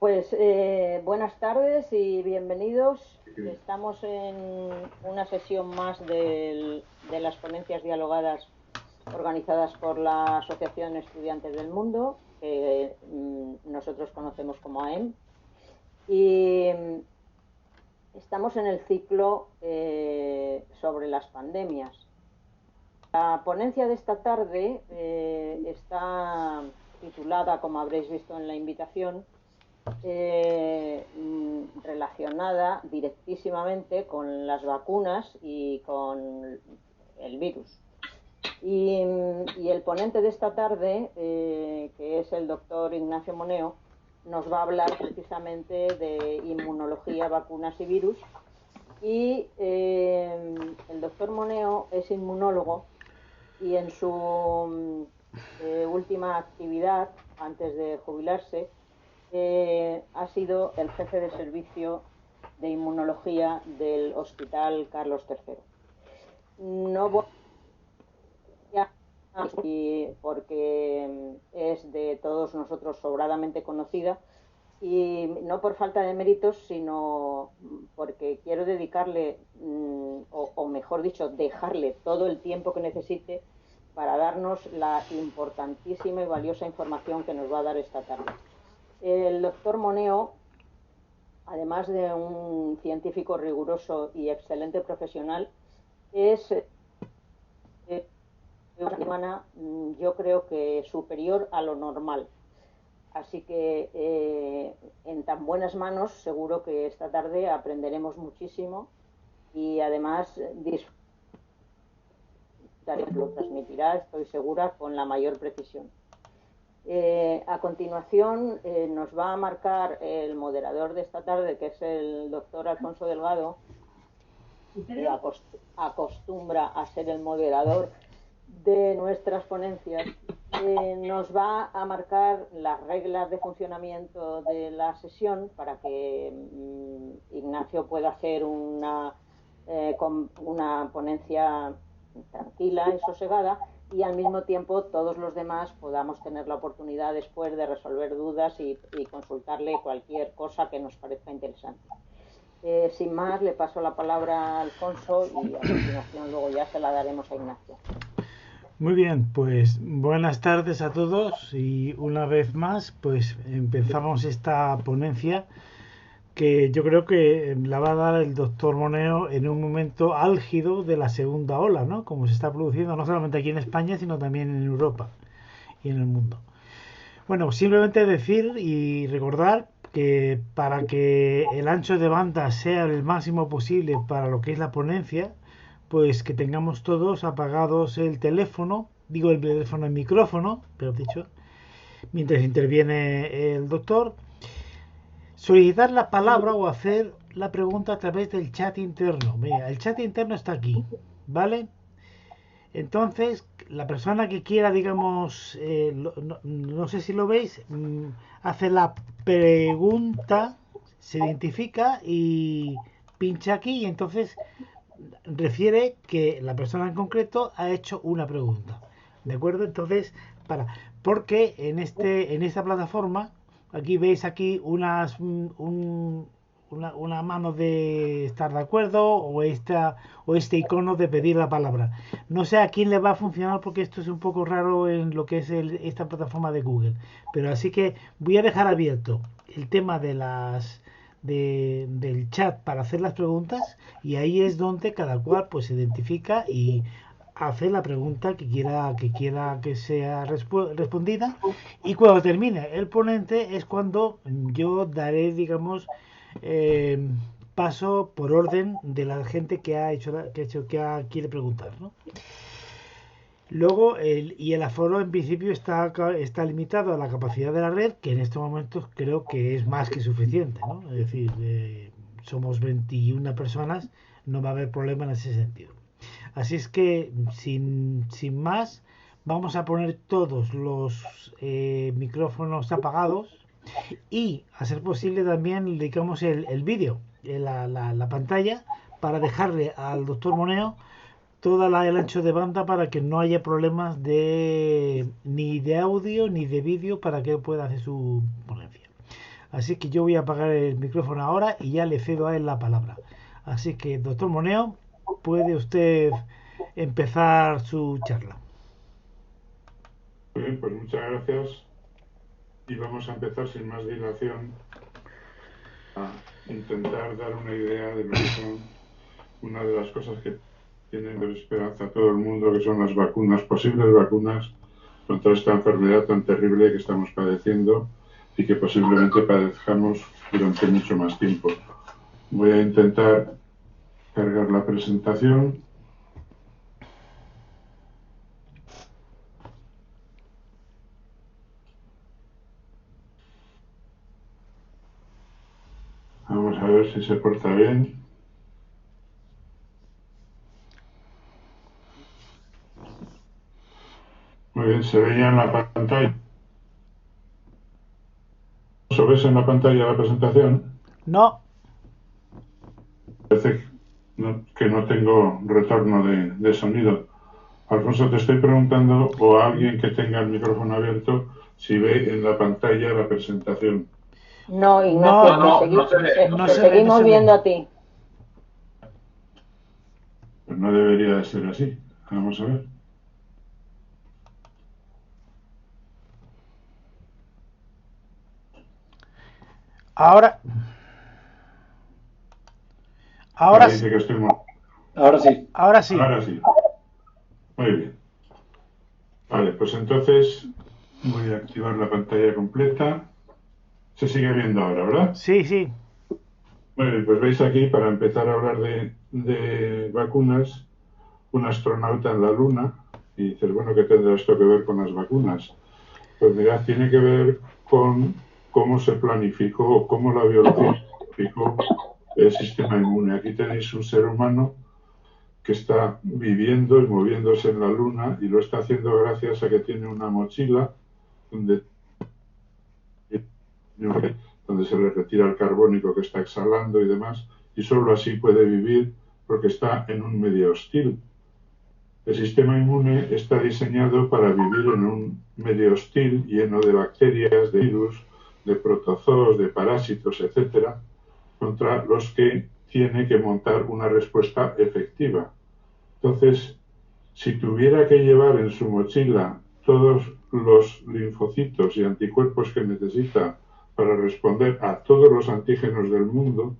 Buenas tardes y bienvenidos. Estamos en una sesión más de las ponencias dialogadas organizadas por la Asociación Estudiantes del Mundo, que nosotros conocemos como AEM. Y estamos en el ciclo sobre las pandemias. La ponencia de esta tarde está titulada, como habréis visto en la invitación, relacionada directísimamente con las vacunas y con el virus. Y el ponente de esta tarde, que es el doctor Ignacio Moneo, nos va a hablar precisamente de inmunología, vacunas y virus. Y el doctor Moneo es inmunólogo y en su última actividad, antes de jubilarse, ha sido el jefe de servicio de inmunología del Hospital Carlos III. No voy a porque es de todos nosotros sobradamente conocida, y no por falta de méritos, sino porque quiero dedicarle, o mejor dicho, dejarle todo el tiempo que necesite para darnos la importantísima y valiosa información que nos va a dar esta tarde. El doctor Moneo, además de un científico riguroso y excelente profesional, es una semana, yo creo que superior a lo normal. Así que en tan buenas manos seguro que esta tarde aprenderemos muchísimo y además lo transmitirá, estoy segura, con la mayor precisión. A continuación nos va a marcar el moderador de esta tarde, que es el doctor Alfonso Delgado, que acostumbra a ser el moderador de nuestras ponencias. Nos va a marcar las reglas de funcionamiento de la sesión para que Ignacio pueda hacer una ponencia tranquila y sosegada, y al mismo tiempo todos los demás podamos tener la oportunidad después de resolver dudas y consultarle cualquier cosa que nos parezca interesante. Sin más, le paso la palabra a Alfonso y a continuación luego ya se la daremos a Ignacio. Muy bien, pues buenas tardes a todos y una vez más pues empezamos esta ponencia que yo creo que la va a dar el doctor Moneo en un momento álgido de la segunda ola, ¿no? Como se está produciendo no solamente aquí en España, sino también en Europa y en el mundo. Bueno, simplemente decir y recordar que para que el ancho de banda sea el máximo posible para lo que es la ponencia, pues que tengamos todos apagados el teléfono, digo el teléfono, el micrófono, pero dicho, mientras interviene el doctor. Solicitar la palabra o hacer la pregunta a través del chat interno. Mira, el chat interno está aquí, ¿vale? Entonces, la persona que quiera, digamos, no sé si lo veis, hace la pregunta, se identifica y pincha aquí y entonces refiere que la persona en concreto ha hecho una pregunta. ¿De acuerdo? Entonces, porque en esta plataforma, aquí veis aquí una mano de estar de acuerdo o este icono de pedir la palabra. No sé a quién le va a funcionar porque esto es un poco raro en lo que es esta plataforma de Google. Pero así que voy a dejar abierto el tema del chat para hacer las preguntas y ahí es donde cada cual pues se identifica y hace la pregunta que sea respondida, y cuando termine el ponente es cuando yo daré, digamos, paso por orden de la gente que quiere preguntar, ¿no? Luego, el aforo en principio está limitado a la capacidad de la red, que en estos momentos creo que es más que suficiente, ¿no? Es decir, somos 21 personas, no va a haber problema en ese sentido. Así es que, sin más, vamos a poner todos los micrófonos apagados y, a ser posible, también dedicamos el vídeo, la pantalla, para dejarle al doctor Moneo el ancho de banda para que no haya problemas ni de audio ni de vídeo para que pueda hacer su ponencia. Así que yo voy a apagar el micrófono ahora y ya le cedo a él la palabra. Así que, doctor Moneo, puede usted empezar su charla. Muy bien, pues muchas gracias y vamos a empezar sin más dilación a intentar dar una idea de lo que son una de las cosas que tienen de esperanza a todo el mundo, que son las vacunas, posibles vacunas contra esta enfermedad tan terrible que estamos padeciendo y que posiblemente padezcamos durante mucho más tiempo. Voy a intentar cargar la presentación. Vamos a ver si se porta bien. Muy bien, se veía en la pantalla. ¿Lo ves en la pantalla la presentación? No. Parece que no tengo retorno de sonido. Alfonso, te estoy preguntando, o a alguien que tenga el micrófono abierto, si ve en la pantalla la presentación. No, Ignacio, te seguimos viendo a ti. Pues no debería de ser así. Vamos a ver. Ahora dice que estoy mal. Ahora sí. Ahora sí. Ahora sí. Muy bien. Vale, pues entonces voy a activar la pantalla completa. Se sigue viendo ahora, ¿verdad? Sí, sí. Muy bien, pues veis aquí, para empezar a hablar de vacunas, un astronauta en la Luna, y dices, bueno, ¿qué tendrá esto que ver con las vacunas? Pues mirad, tiene que ver con cómo se planificó o cómo la biología planificó el sistema inmune. Aquí tenéis un ser humano que está viviendo y moviéndose en la Luna y lo está haciendo gracias a que tiene una mochila donde se le retira el carbónico que está exhalando y demás, y solo así puede vivir porque está en un medio hostil. El sistema inmune está diseñado para vivir en un medio hostil lleno de bacterias, de virus, de protozoos, de parásitos, etcétera, contra los que tiene que montar una respuesta efectiva. Entonces, si tuviera que llevar en su mochila todos los linfocitos y anticuerpos que necesita para responder a todos los antígenos del mundo,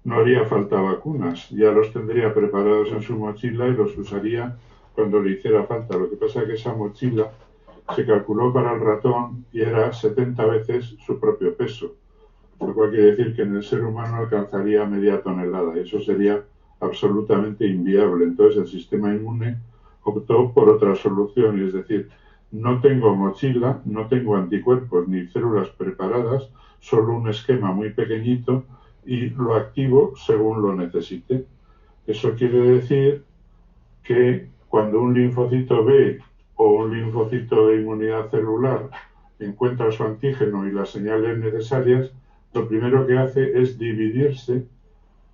no haría falta vacunas, ya los tendría preparados en su mochila y los usaría cuando le hiciera falta. Lo que pasa es que esa mochila se calculó para el ratón y era 70 veces su propio peso, lo cual quiere decir que en el ser humano alcanzaría media tonelada y eso sería absolutamente inviable. Entonces el sistema inmune optó por otra solución, y es decir, no tengo mochila, no tengo anticuerpos ni células preparadas, solo un esquema muy pequeñito y lo activo según lo necesite. Eso quiere decir que cuando un linfocito B o un linfocito de inmunidad celular encuentra su antígeno y las señales necesarias, lo primero que hace es dividirse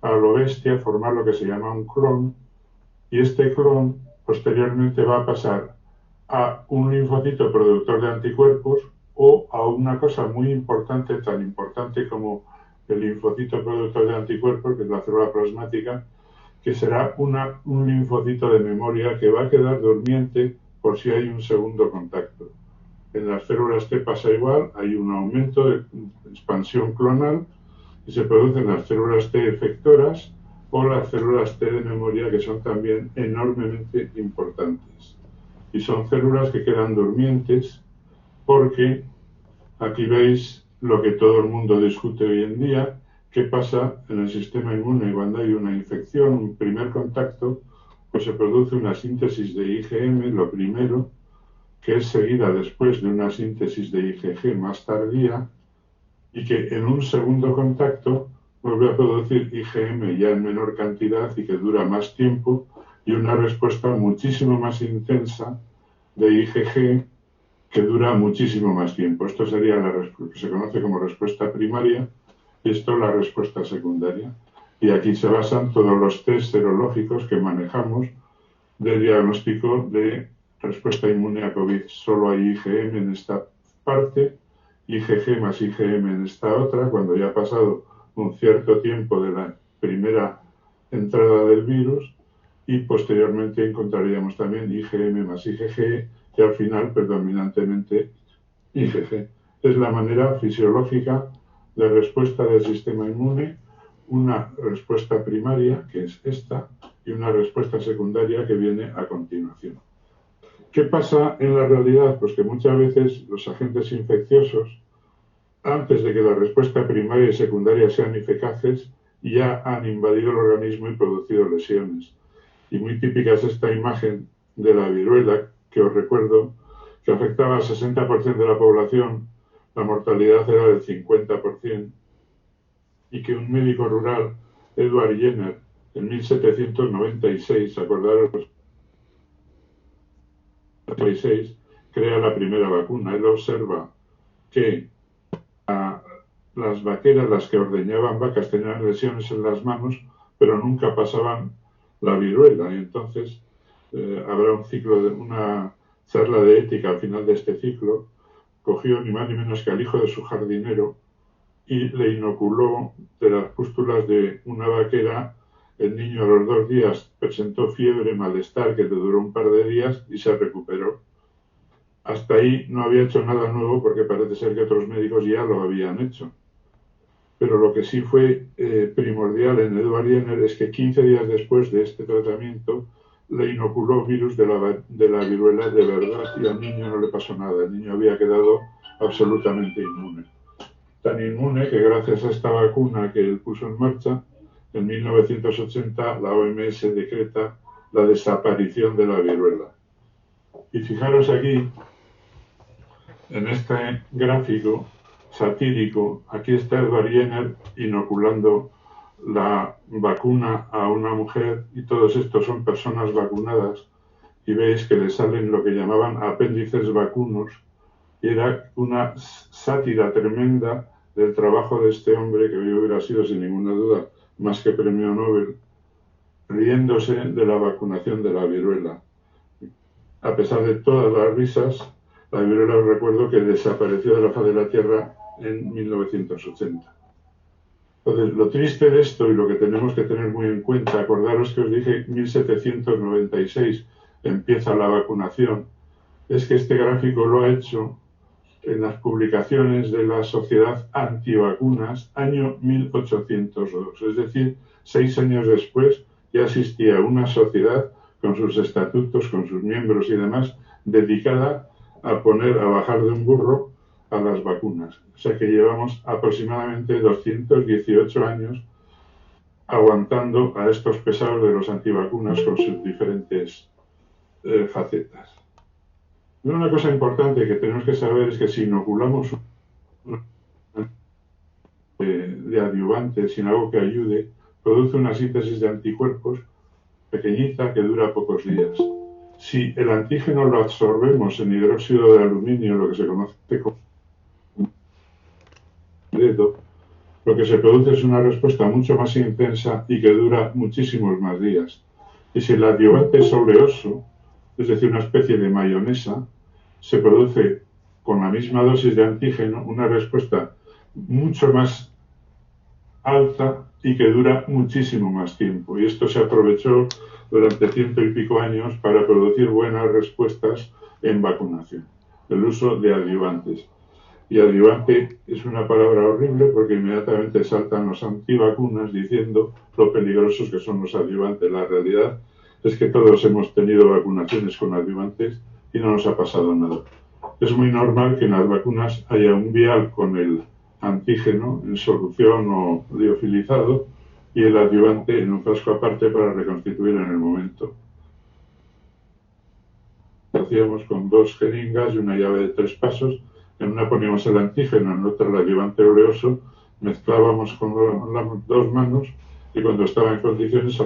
a lo bestia, formar lo que se llama un clon, y este clon posteriormente va a pasar a un linfocito productor de anticuerpos o a una cosa muy importante, tan importante como el linfocito productor de anticuerpos, que es la célula plasmática, que será un linfocito de memoria que va a quedar durmiente por si hay un segundo contacto. En las células T pasa igual, hay un aumento de expansión clonal y se producen las células T efectoras o las células T de memoria, que son también enormemente importantes. Y son células que quedan durmientes porque aquí veis lo que todo el mundo discute hoy en día: qué pasa en el sistema inmune cuando hay una infección, un primer contacto, pues se produce una síntesis de IgM, lo primero, que es seguida después de una síntesis de IgG más tardía, y que en un segundo contacto vuelve a producir IgM ya en menor cantidad y que dura más tiempo, y una respuesta muchísimo más intensa de IgG que dura muchísimo más tiempo. Esto sería lo que se conoce como respuesta primaria, y esto la respuesta secundaria. Y aquí se basan todos los test serológicos que manejamos de diagnóstico de respuesta inmune a COVID. Solo hay IgM en esta parte IgG más IgM en esta otra, cuando ya ha pasado un cierto tiempo de la primera entrada del virus, y posteriormente encontraríamos también IgM más IgG y al final predominantemente IgG. Es la manera fisiológica de respuesta del sistema inmune, una respuesta primaria, que es esta, y una respuesta secundaria que viene a continuación. ¿Qué pasa en la realidad? Pues que muchas veces los agentes infecciosos, antes de que la respuesta primaria y secundaria sean eficaces, ya han invadido el organismo y producido lesiones. Y muy típica es esta imagen de la viruela, que os recuerdo que afectaba al 60% de la población, la mortalidad era del 50%, y que un médico rural, Edward Jenner, en 1796, acordaros, crea la primera vacuna. Él observa que las vaqueras, las que ordeñaban vacas, tenían lesiones en las manos, pero nunca pasaban la viruela. Y entonces habrá un ciclo, una charla de ética al final de este ciclo. Cogió ni más ni menos que al hijo de su jardinero y le inoculó de las pústulas de una vaquera. El niño a los 2 días presentó fiebre, malestar, que le duró un par de días y se recuperó. Hasta ahí no había hecho nada nuevo porque parece ser que otros médicos ya lo habían hecho. Pero lo que sí fue primordial en Edward Jenner es que 15 días después de este tratamiento le inoculó virus de la viruela de verdad y al niño no le pasó nada. El niño había quedado absolutamente inmune. Tan inmune que gracias a esta vacuna que él puso en marcha, en 1980 la OMS decreta la desaparición de la viruela. Y fijaros aquí, en este gráfico satírico, aquí está Edward Jenner inoculando la vacuna a una mujer y todos estos son personas vacunadas y veis que le salen lo que llamaban apéndices vacunos y era una sátira tremenda del trabajo de este hombre que hoy hubiera sido sin ninguna duda más que premio Nobel, riéndose de la vacunación de la viruela. A pesar de todas las risas, la viruela, os recuerdo que desapareció de la faz de la Tierra en 1980. Entonces, lo triste de esto y lo que tenemos que tener muy en cuenta, acordaros que os dije 1796 empieza la vacunación, es que este gráfico lo ha hecho en las publicaciones de la Sociedad Antivacunas, año 1802. Es decir, 6 años después ya existía una sociedad con sus estatutos, con sus miembros y demás, dedicada a bajar de un burro a las vacunas. O sea que llevamos aproximadamente 218 años aguantando a estos pesados de los antivacunas con sus diferentes facetas. Una cosa importante que tenemos que saber es que si inoculamos de adyuvante sin algo que ayude, produce una síntesis de anticuerpos pequeñita que dura pocos días. Si el antígeno lo absorbemos en hidróxido de aluminio, lo que se conoce como dedo, lo que se produce es una respuesta mucho más intensa y que dura muchísimos más días. Y si el adyuvante es oleoso, es decir, una especie de mayonesa, se produce con la misma dosis de antígeno una respuesta mucho más alta y que dura muchísimo más tiempo. Y esto se aprovechó durante 100 y pico años para producir buenas respuestas en vacunación, el uso de adyuvantes. Y adyuvante es una palabra horrible porque inmediatamente saltan los antivacunas diciendo lo peligrosos que son los adyuvantes. La realidad es que todos hemos tenido vacunaciones con adyuvantes y no nos ha pasado nada. Es muy normal que en las vacunas haya un vial con el antígeno en solución o liofilizado y el adyuvante en un frasco aparte para reconstituir en el momento. Lo hacíamos con 2 jeringas y una llave de 3 pasos. En una poníamos el antígeno, en otra el adyuvante oleoso, mezclábamos con las 2 manos y cuando estaba en condiciones,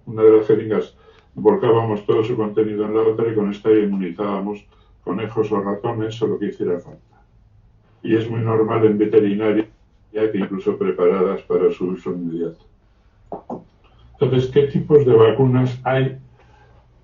una de las jeringas volcábamos todo su contenido en la otra y con esta inmunizábamos conejos o ratones o lo que hiciera falta. Y es muy normal en veterinaria, ya que incluso preparadas para su uso inmediato. Entonces, ¿qué tipos de vacunas hay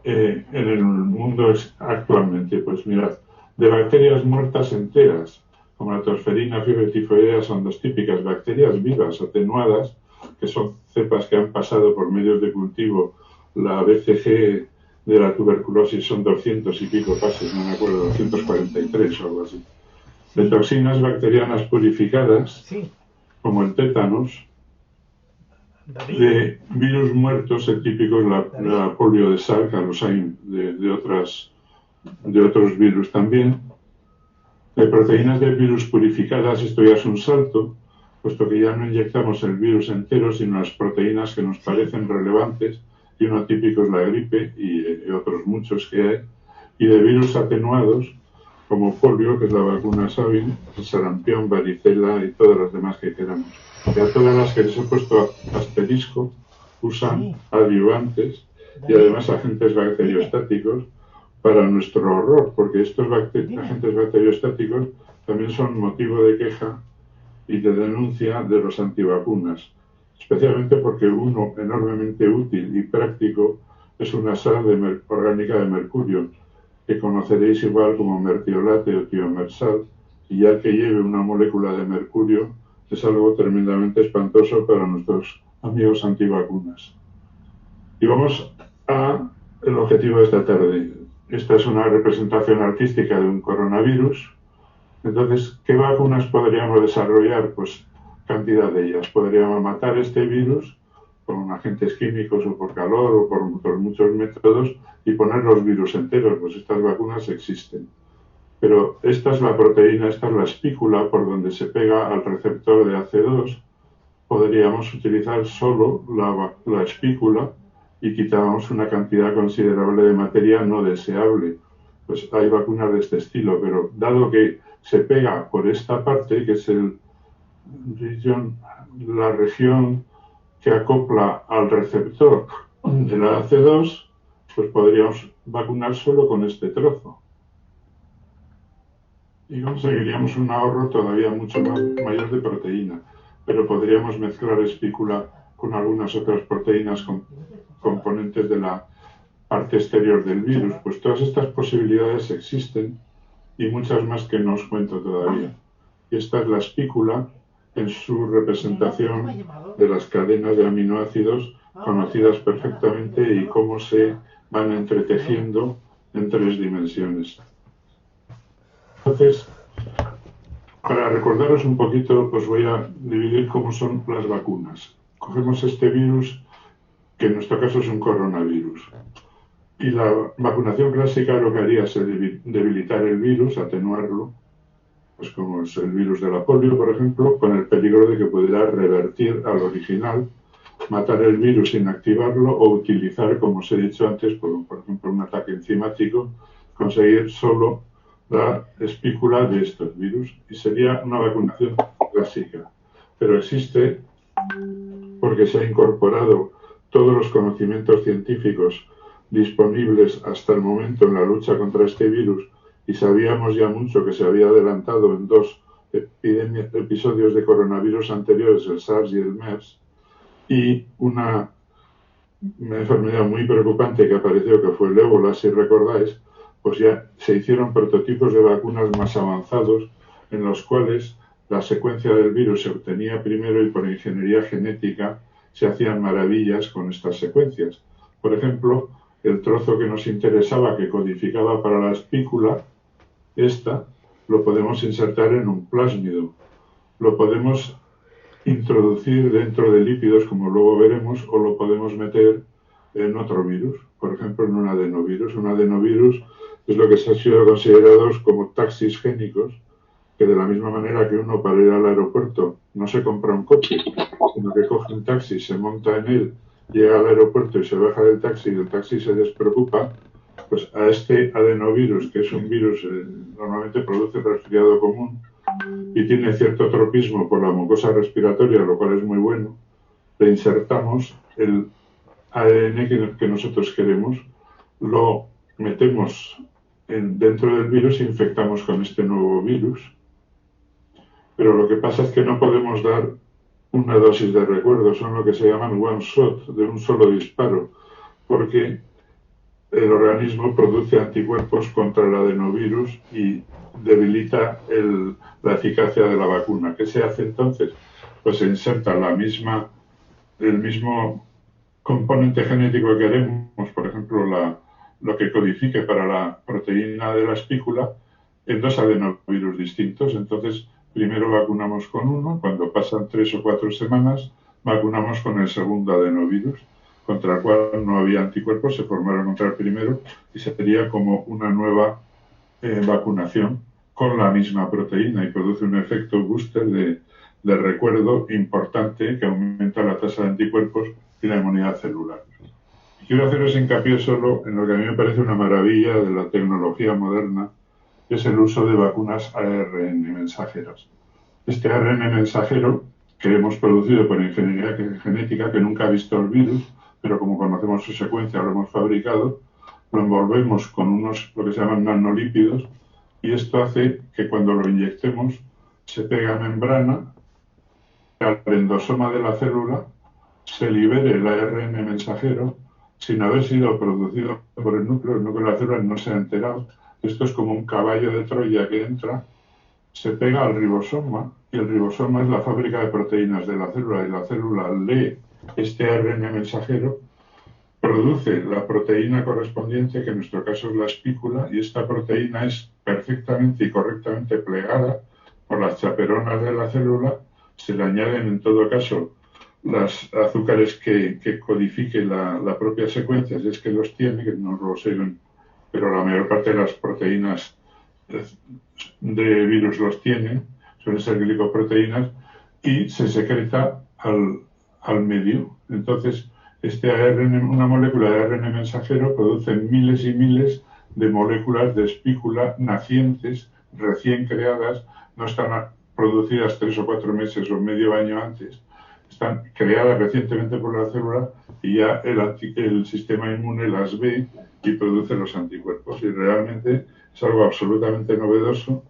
en el mundo actualmente? Pues mirad, de bacterias muertas enteras, como la tosferina, fiebre tifoidea, son dos típicas bacterias vivas atenuadas, que son cepas que han pasado por medios de cultivo. La BCG de la tuberculosis son 200 y pico pases, no me acuerdo, 243 o algo así. De toxinas bacterianas purificadas, como el tétanos, de virus muertos, el típico es la polio de Salk, los hay de otros virus también. De proteínas de virus purificadas, esto ya es un salto, puesto que ya no inyectamos el virus entero, sino las proteínas que nos parecen relevantes, y uno típico es la gripe y otros muchos que hay, y de virus atenuados, como polio, que es la vacuna Sabin, el sarampión, varicela y todas las demás que queramos. Y a todas las que les he puesto asterisco usan adyuvantes y además agentes bacteriostáticos para nuestro horror, porque estos agentes bacteriostáticos también son motivo de queja y de denuncia de los antivacunas, especialmente porque uno enormemente útil y práctico es una sal orgánica de mercurio, que conoceréis igual como mertiolate o tiomersal, y ya que lleve una molécula de mercurio es algo tremendamente espantoso para nuestros amigos antivacunas. Y vamos al objetivo de esta tarde. Esta es una representación artística de un coronavirus. Entonces, ¿qué vacunas podríamos desarrollar? Pues cantidad de ellas. Podríamos matar este virus con agentes químicos o por calor o por muchos métodos y poner los virus enteros, pues estas vacunas existen. Pero esta es la proteína, esta es la espícula por donde se pega al receptor de AC2. Podríamos utilizar solo la espícula y quitamos una cantidad considerable de materia no deseable. Pues hay vacunas de este estilo, pero dado que se pega por esta parte, que es la región que acopla al receptor de la AC2, pues podríamos vacunar solo con este trozo. Y conseguiríamos un ahorro todavía mucho mayor de proteína, pero podríamos mezclar espícula con algunas otras proteínas componentes de la parte exterior del virus. Pues todas estas posibilidades existen y muchas más que no os cuento todavía. Y esta es la espícula en su representación de las cadenas de aminoácidos conocidas perfectamente y cómo se van entretejiendo en 3 dimensiones. Entonces, para recordaros un poquito, os voy a dividir cómo son las vacunas. Cogemos este virus, que en nuestro caso es un coronavirus. Y la vacunación clásica lo que haría es debilitar el virus, atenuarlo, pues como es el virus de la polio, por ejemplo, con el peligro de que pudiera revertir al original, matar el virus sin activarlo o utilizar, como os he dicho antes, por ejemplo, un ataque enzimático, conseguir solo la espícula de estos virus. Y sería una vacunación clásica. Pero existe, porque se ha incorporado todos los conocimientos científicos disponibles hasta el momento en la lucha contra este virus, y sabíamos ya mucho que se había adelantado en 2 episodios de coronavirus anteriores, el SARS y el MERS, y una enfermedad muy preocupante que apareció, que fue el ébola, si recordáis, pues ya se hicieron prototipos de vacunas más avanzados en los cuales la secuencia del virus se obtenía primero y por ingeniería genética se hacían maravillas con estas secuencias. Por ejemplo, el trozo que nos interesaba, que codificaba para la espícula, lo podemos insertar en un plásmido. Lo podemos introducir dentro de lípidos, como luego veremos, o lo podemos meter en otro virus, por ejemplo, en un adenovirus. Un adenovirus es lo que se ha sido considerados como taxis génicos, que de la misma manera que uno para ir al aeropuerto no se compra un coche, sino que coge un taxi, se monta en él, llega al aeropuerto y se baja del taxi y el taxi se despreocupa, pues a este adenovirus, que es un virus normalmente produce resfriado común y tiene cierto tropismo por la mucosa respiratoria, lo cual es muy bueno, le insertamos el ADN que nosotros queremos, lo metemos dentro del virus e infectamos con este nuevo virus. Pero lo que pasa es que no podemos dar una dosis de recuerdo, son lo que se llaman one shot, de un solo disparo, porque el organismo produce anticuerpos contra el adenovirus y debilita la eficacia de la vacuna. ¿Qué se hace entonces? Pues se inserta el mismo componente genético que queremos, por ejemplo, lo que codifique para la proteína de la espícula, en 2 adenovirus distintos. Entonces, primero vacunamos con uno, cuando pasan 3 o 4 semanas, vacunamos con el segundo adenovirus, contra el cual no había anticuerpos, se formaron contra el primero, y sería como una nueva vacunación con la misma proteína, y produce un efecto booster de recuerdo importante que aumenta la tasa de anticuerpos y la inmunidad celular. Y quiero haceros hincapié solo en lo que a mí me parece una maravilla de la tecnología moderna, que es el uso de vacunas ARN mensajeras. Este ARN mensajero que hemos producido por ingeniería genética, que nunca ha visto el virus, pero como conocemos su secuencia, lo hemos fabricado, lo envolvemos con lo que se llaman nanolípidos, y esto hace que cuando lo inyectemos se pegue a membrana, al endosoma de la célula, se libere el ARN mensajero sin haber sido producido por el núcleo de la célula no se ha enterado. Esto es como un caballo de Troya que entra, se pega al ribosoma, y el ribosoma es la fábrica de proteínas de la célula, y la célula lee este ARN mensajero, produce la proteína correspondiente, que en nuestro caso es la espícula, y esta proteína es perfectamente y correctamente plegada por las chaperonas de la célula. Se le añaden en todo caso los azúcares que codifique la propia secuencia, si es que los tiene, que no lo sé, pero la mayor parte de las proteínas de virus los tienen, suelen ser glicoproteínas, y se secreta al medio. Entonces, este ARN, una molécula de ARN mensajero, produce miles y miles de moléculas de espícula nacientes, recién creadas, no están producidas 3 o 4 meses o medio año antes, están creadas recientemente por la célula, y ya el sistema inmune las ve y produce los anticuerpos. Y realmente es algo absolutamente novedoso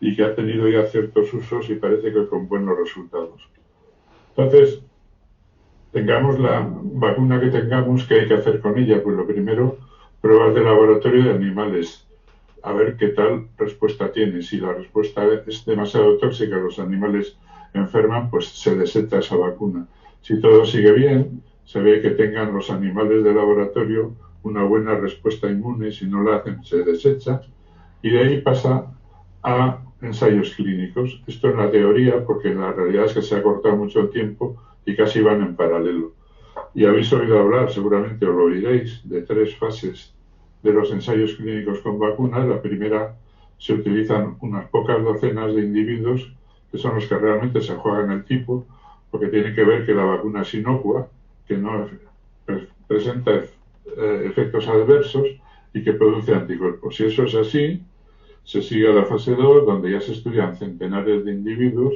y que ha tenido ya ciertos usos y parece que con buenos resultados. Entonces, tengamos la vacuna que tengamos, ¿qué hay que hacer con ella? Pues lo primero, pruebas de laboratorio de animales, a ver qué tal respuesta tiene. Si la respuesta es demasiado tóxica, los animales enferman, pues se desecha esa vacuna. Si todo sigue bien, se ve que tengan los animales de laboratorio una buena respuesta inmune, si no la hacen, se desecha, y de ahí pasa a ensayos clínicos. Esto en la teoría, porque en la realidad es que se ha cortado mucho el tiempo y casi van en paralelo. Y habéis oído hablar, seguramente, o lo oiréis, de 3 fases de los ensayos clínicos con vacunas. La primera, se utilizan unas pocas docenas de individuos, que son los que realmente se juegan el tipo, porque tienen que ver que la vacuna es inocua, que no presenta efectos adversos y que produce anticuerpos. Si eso es así, se sigue a la fase 2, donde ya se estudian centenares de individuos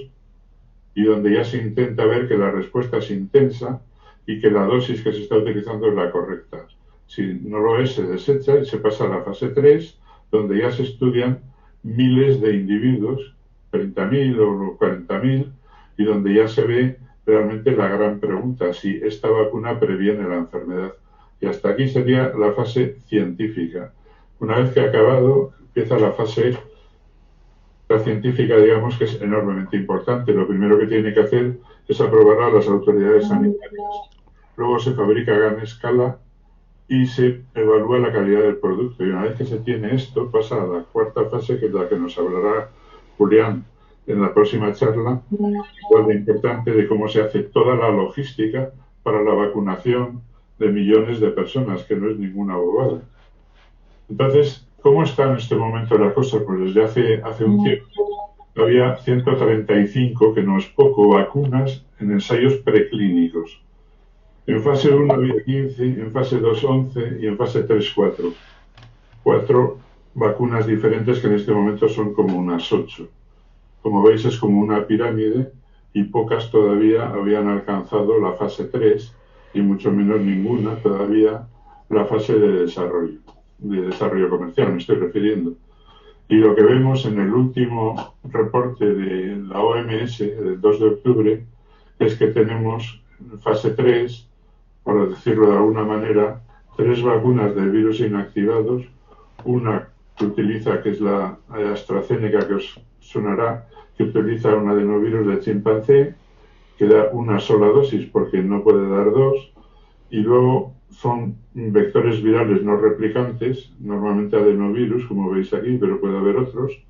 y donde ya se intenta ver que la respuesta es intensa y que la dosis que se está utilizando es la correcta. Si no lo es, se desecha y se pasa a la fase 3, donde ya se estudian miles de individuos, 30.000 o 40.000, y donde ya se ve realmente la gran pregunta, si esta vacuna previene la enfermedad. Y hasta aquí sería la fase científica. Una vez que ha acabado, empieza la fase científica, digamos, que es enormemente importante. Lo primero que tiene que hacer es aprobarla a las autoridades sanitarias. Luego se fabrica a gran escala y se evalúa la calidad del producto. Y una vez que se tiene esto, pasa a la 4ª fase, que es la que nos hablará Julián en la próxima charla, igual de importante, de cómo se hace toda la logística para la vacunación de millones de personas, que no es ninguna bobada. Entonces, ¿cómo está en este momento la cosa? Pues desde hace un tiempo había 135, que no es poco, vacunas en ensayos preclínicos. En fase 1 había 15, en fase 2 11 y en fase 3 4. 4 vacunas diferentes que en este momento son como unas 8. Como veis, es como una pirámide, y pocas todavía habían alcanzado la fase 3 y mucho menos ninguna todavía la fase de desarrollo comercial, me estoy refiriendo. Y lo que vemos en el último reporte de la OMS del 2 de octubre es que tenemos fase 3, por decirlo de alguna manera, 3 vacunas de virus inactivados, una que utiliza, que es la AstraZeneca, que os sonará, que utiliza un adenovirus de chimpancé, que da una sola dosis porque no puede dar dos, y luego son vectores virales no replicantes, normalmente adenovirus, como veis aquí, pero puede haber otros,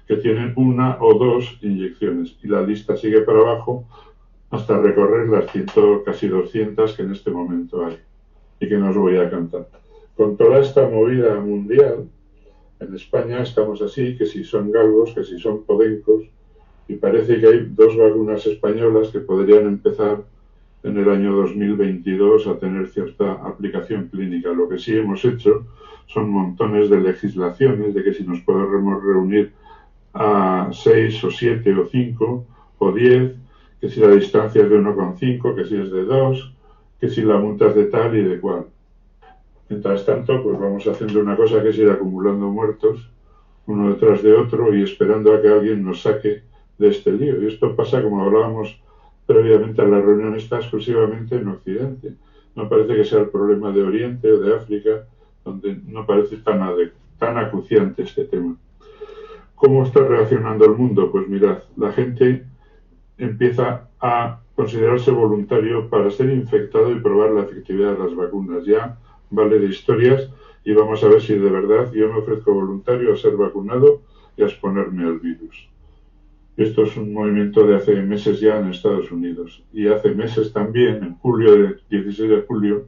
que tienen una o dos inyecciones, y la lista sigue para abajo hasta recorrer las casi 200 que en este momento hay, y que no os voy a cantar. Con toda esta movida mundial, en España estamos así, que si son galgos, que si son podencos, y parece que hay 2 vacunas españolas que podrían empezar en el año 2022 a tener cierta aplicación clínica. Lo que sí hemos hecho son montones de legislaciones de que si nos podemos reunir a 6 o 7 o 5 o 10, que si la distancia es de 1,5, que si es de 2, que si la multa es de tal y de cual. Mientras tanto, pues vamos haciendo una cosa que es ir acumulando muertos uno detrás de otro y esperando a que alguien nos saque de este lío. Y esto pasa, como hablábamos previamente a la reunión, está exclusivamente en Occidente. No parece que sea el problema de Oriente o de África, donde no parece tan acuciante este tema. ¿Cómo está reaccionando el mundo? Pues mirad, la gente empieza a considerarse voluntario para ser infectado y probar la efectividad de las vacunas. Ya vale de historias y vamos a ver si de verdad yo me ofrezco voluntario a ser vacunado y a exponerme al virus. Esto es un movimiento de hace meses ya en Estados Unidos. Y hace meses también, en julio, el 16 de julio,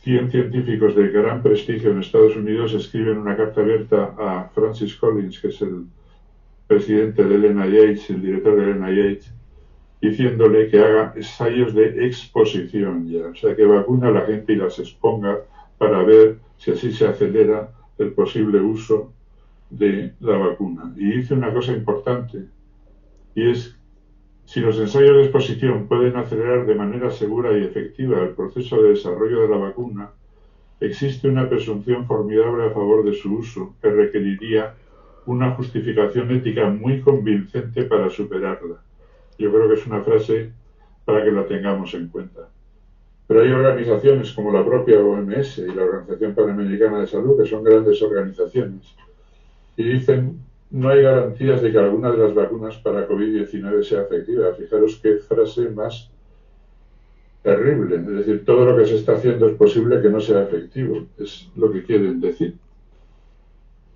100 científicos de gran prestigio en Estados Unidos escriben una carta abierta a Francis Collins, que es el presidente del NIH, el director del NIH, diciéndole que haga ensayos de exposición ya, o sea, que vacune a la gente y las exponga para ver si así se acelera el posible uso de la vacuna. Y dice una cosa importante, y es, si los ensayos de exposición pueden acelerar de manera segura y efectiva el proceso de desarrollo de la vacuna, existe una presunción formidable a favor de su uso, que requeriría una justificación ética muy convincente para superarla. Yo creo que es una frase para que la tengamos en cuenta. Pero hay organizaciones como la propia OMS y la Organización Panamericana de Salud, que son grandes organizaciones, y dicen, no hay garantías de que alguna de las vacunas para COVID-19 sea efectiva. Fijaros qué frase más terrible. Es decir, todo lo que se está haciendo es posible que no sea efectivo. Es lo que quieren decir.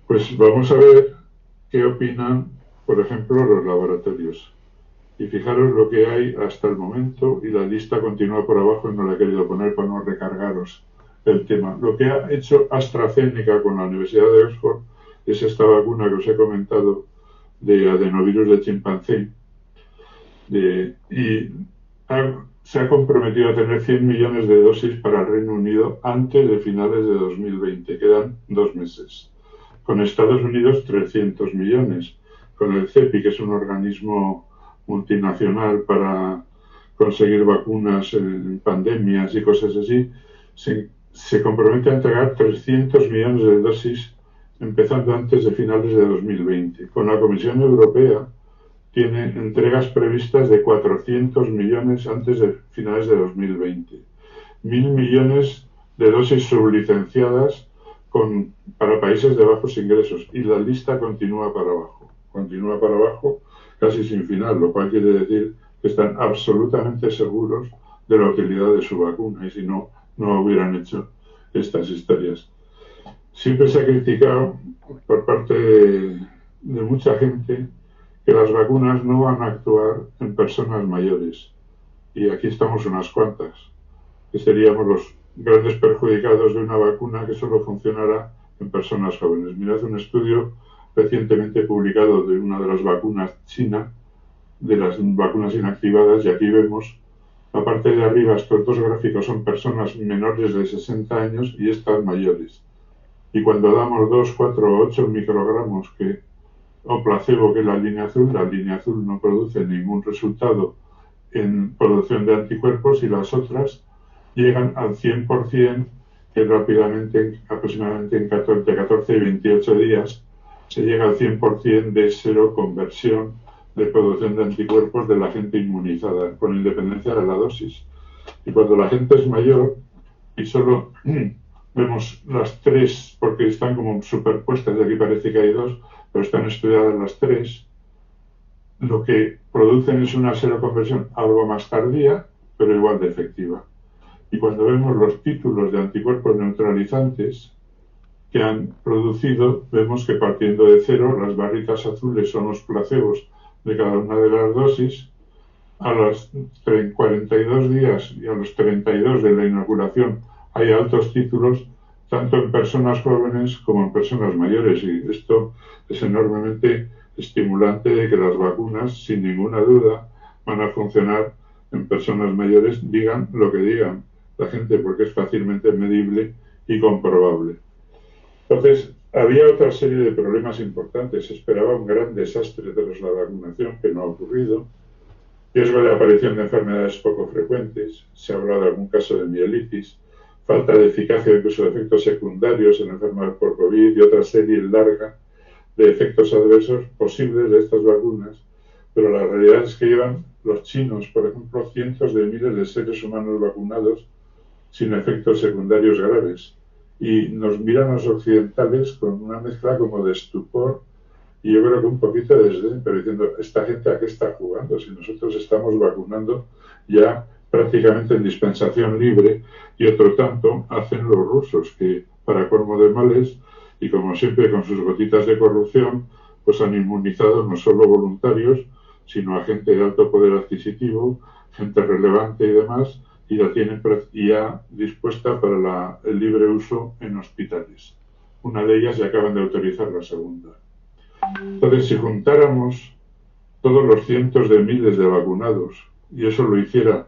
Pues vamos a ver qué opinan, por ejemplo, los laboratorios. Y fijaros lo que hay hasta el momento, y la lista continúa por abajo y no la he querido poner para no recargaros el tema. Lo que ha hecho AstraZeneca con la Universidad de Oxford es esta vacuna que os he comentado de adenovirus de chimpancé, y se ha comprometido a tener 100 millones de dosis para el Reino Unido antes de finales de 2020. Quedan 2 meses. Con Estados Unidos 300 millones. Con el CEPI, que es un organismo multinacional para conseguir vacunas en pandemias y cosas así, se compromete a entregar 300 millones de dosis empezando antes de finales de 2020. Con la Comisión Europea tiene entregas previstas de 400 millones antes de finales de 2020. 1.000 millones de dosis sublicenciadas para países de bajos ingresos. Y la lista continúa para abajo, casi sin final, lo cual quiere decir que están absolutamente seguros de la utilidad de su vacuna, y si no, no hubieran hecho estas historias. Siempre se ha criticado por parte de mucha gente que las vacunas no van a actuar en personas mayores. Y aquí estamos unas cuantas, que seríamos los grandes perjudicados de una vacuna que solo funcionará en personas jóvenes. Mirad un estudio recientemente publicado de una de las vacunas china, de las vacunas inactivadas, y aquí vemos la parte de arriba, estos 2 gráficos son personas menores de 60 años y estas mayores. Y cuando damos 2, 4 o 8 microgramos o placebo, que es la línea azul no produce ningún resultado en producción de anticuerpos, y las otras llegan al 100%, que rápidamente, aproximadamente entre 14 y 28 días, se llega al 100% de seroconversión de producción de anticuerpos de la gente inmunizada, con independencia de la dosis. Y cuando la gente es mayor, y solo vemos las tres, porque están como superpuestas, y aquí parece que hay dos, pero están estudiadas las tres, lo que producen es una seroconversión algo más tardía, pero igual de efectiva. Y cuando vemos los títulos de anticuerpos neutralizantes que han producido, vemos que partiendo de cero, las barritas azules son los placebos de cada una de las dosis. A los 42 días y a los 32 de la inoculación hay altos títulos, tanto en personas jóvenes como en personas mayores, y esto es enormemente estimulante de que las vacunas, sin ninguna duda, van a funcionar en personas mayores, digan lo que digan la gente, porque es fácilmente medible y comprobable. Entonces, había otra serie de problemas importantes. Se esperaba un gran desastre tras la vacunación, que no ha ocurrido. Riesgo de aparición de enfermedades poco frecuentes. Se ha hablado de algún caso de mielitis. Falta de eficacia, incluso de efectos secundarios en enfermos por COVID y otra serie larga de efectos adversos posibles de estas vacunas. Pero la realidad es que llevan los chinos, por ejemplo, cientos de miles de seres humanos vacunados sin efectos secundarios graves. Y nos miran los occidentales con una mezcla como de estupor y yo creo que un poquito de desdén, pero diciendo, ¿esta gente a qué está jugando? Si nosotros estamos vacunando ya prácticamente en dispensación libre, y otro tanto hacen los rusos, que para colmo de males, y como siempre con sus gotitas de corrupción, pues han inmunizado no solo voluntarios, sino a gente de alto poder adquisitivo, gente relevante y demás, y la tienen ya dispuesta para el libre uso en hospitales. Una de ellas ya acaban de autorizar la segunda. Entonces, si juntáramos todos los cientos de miles de vacunados, y eso lo hiciera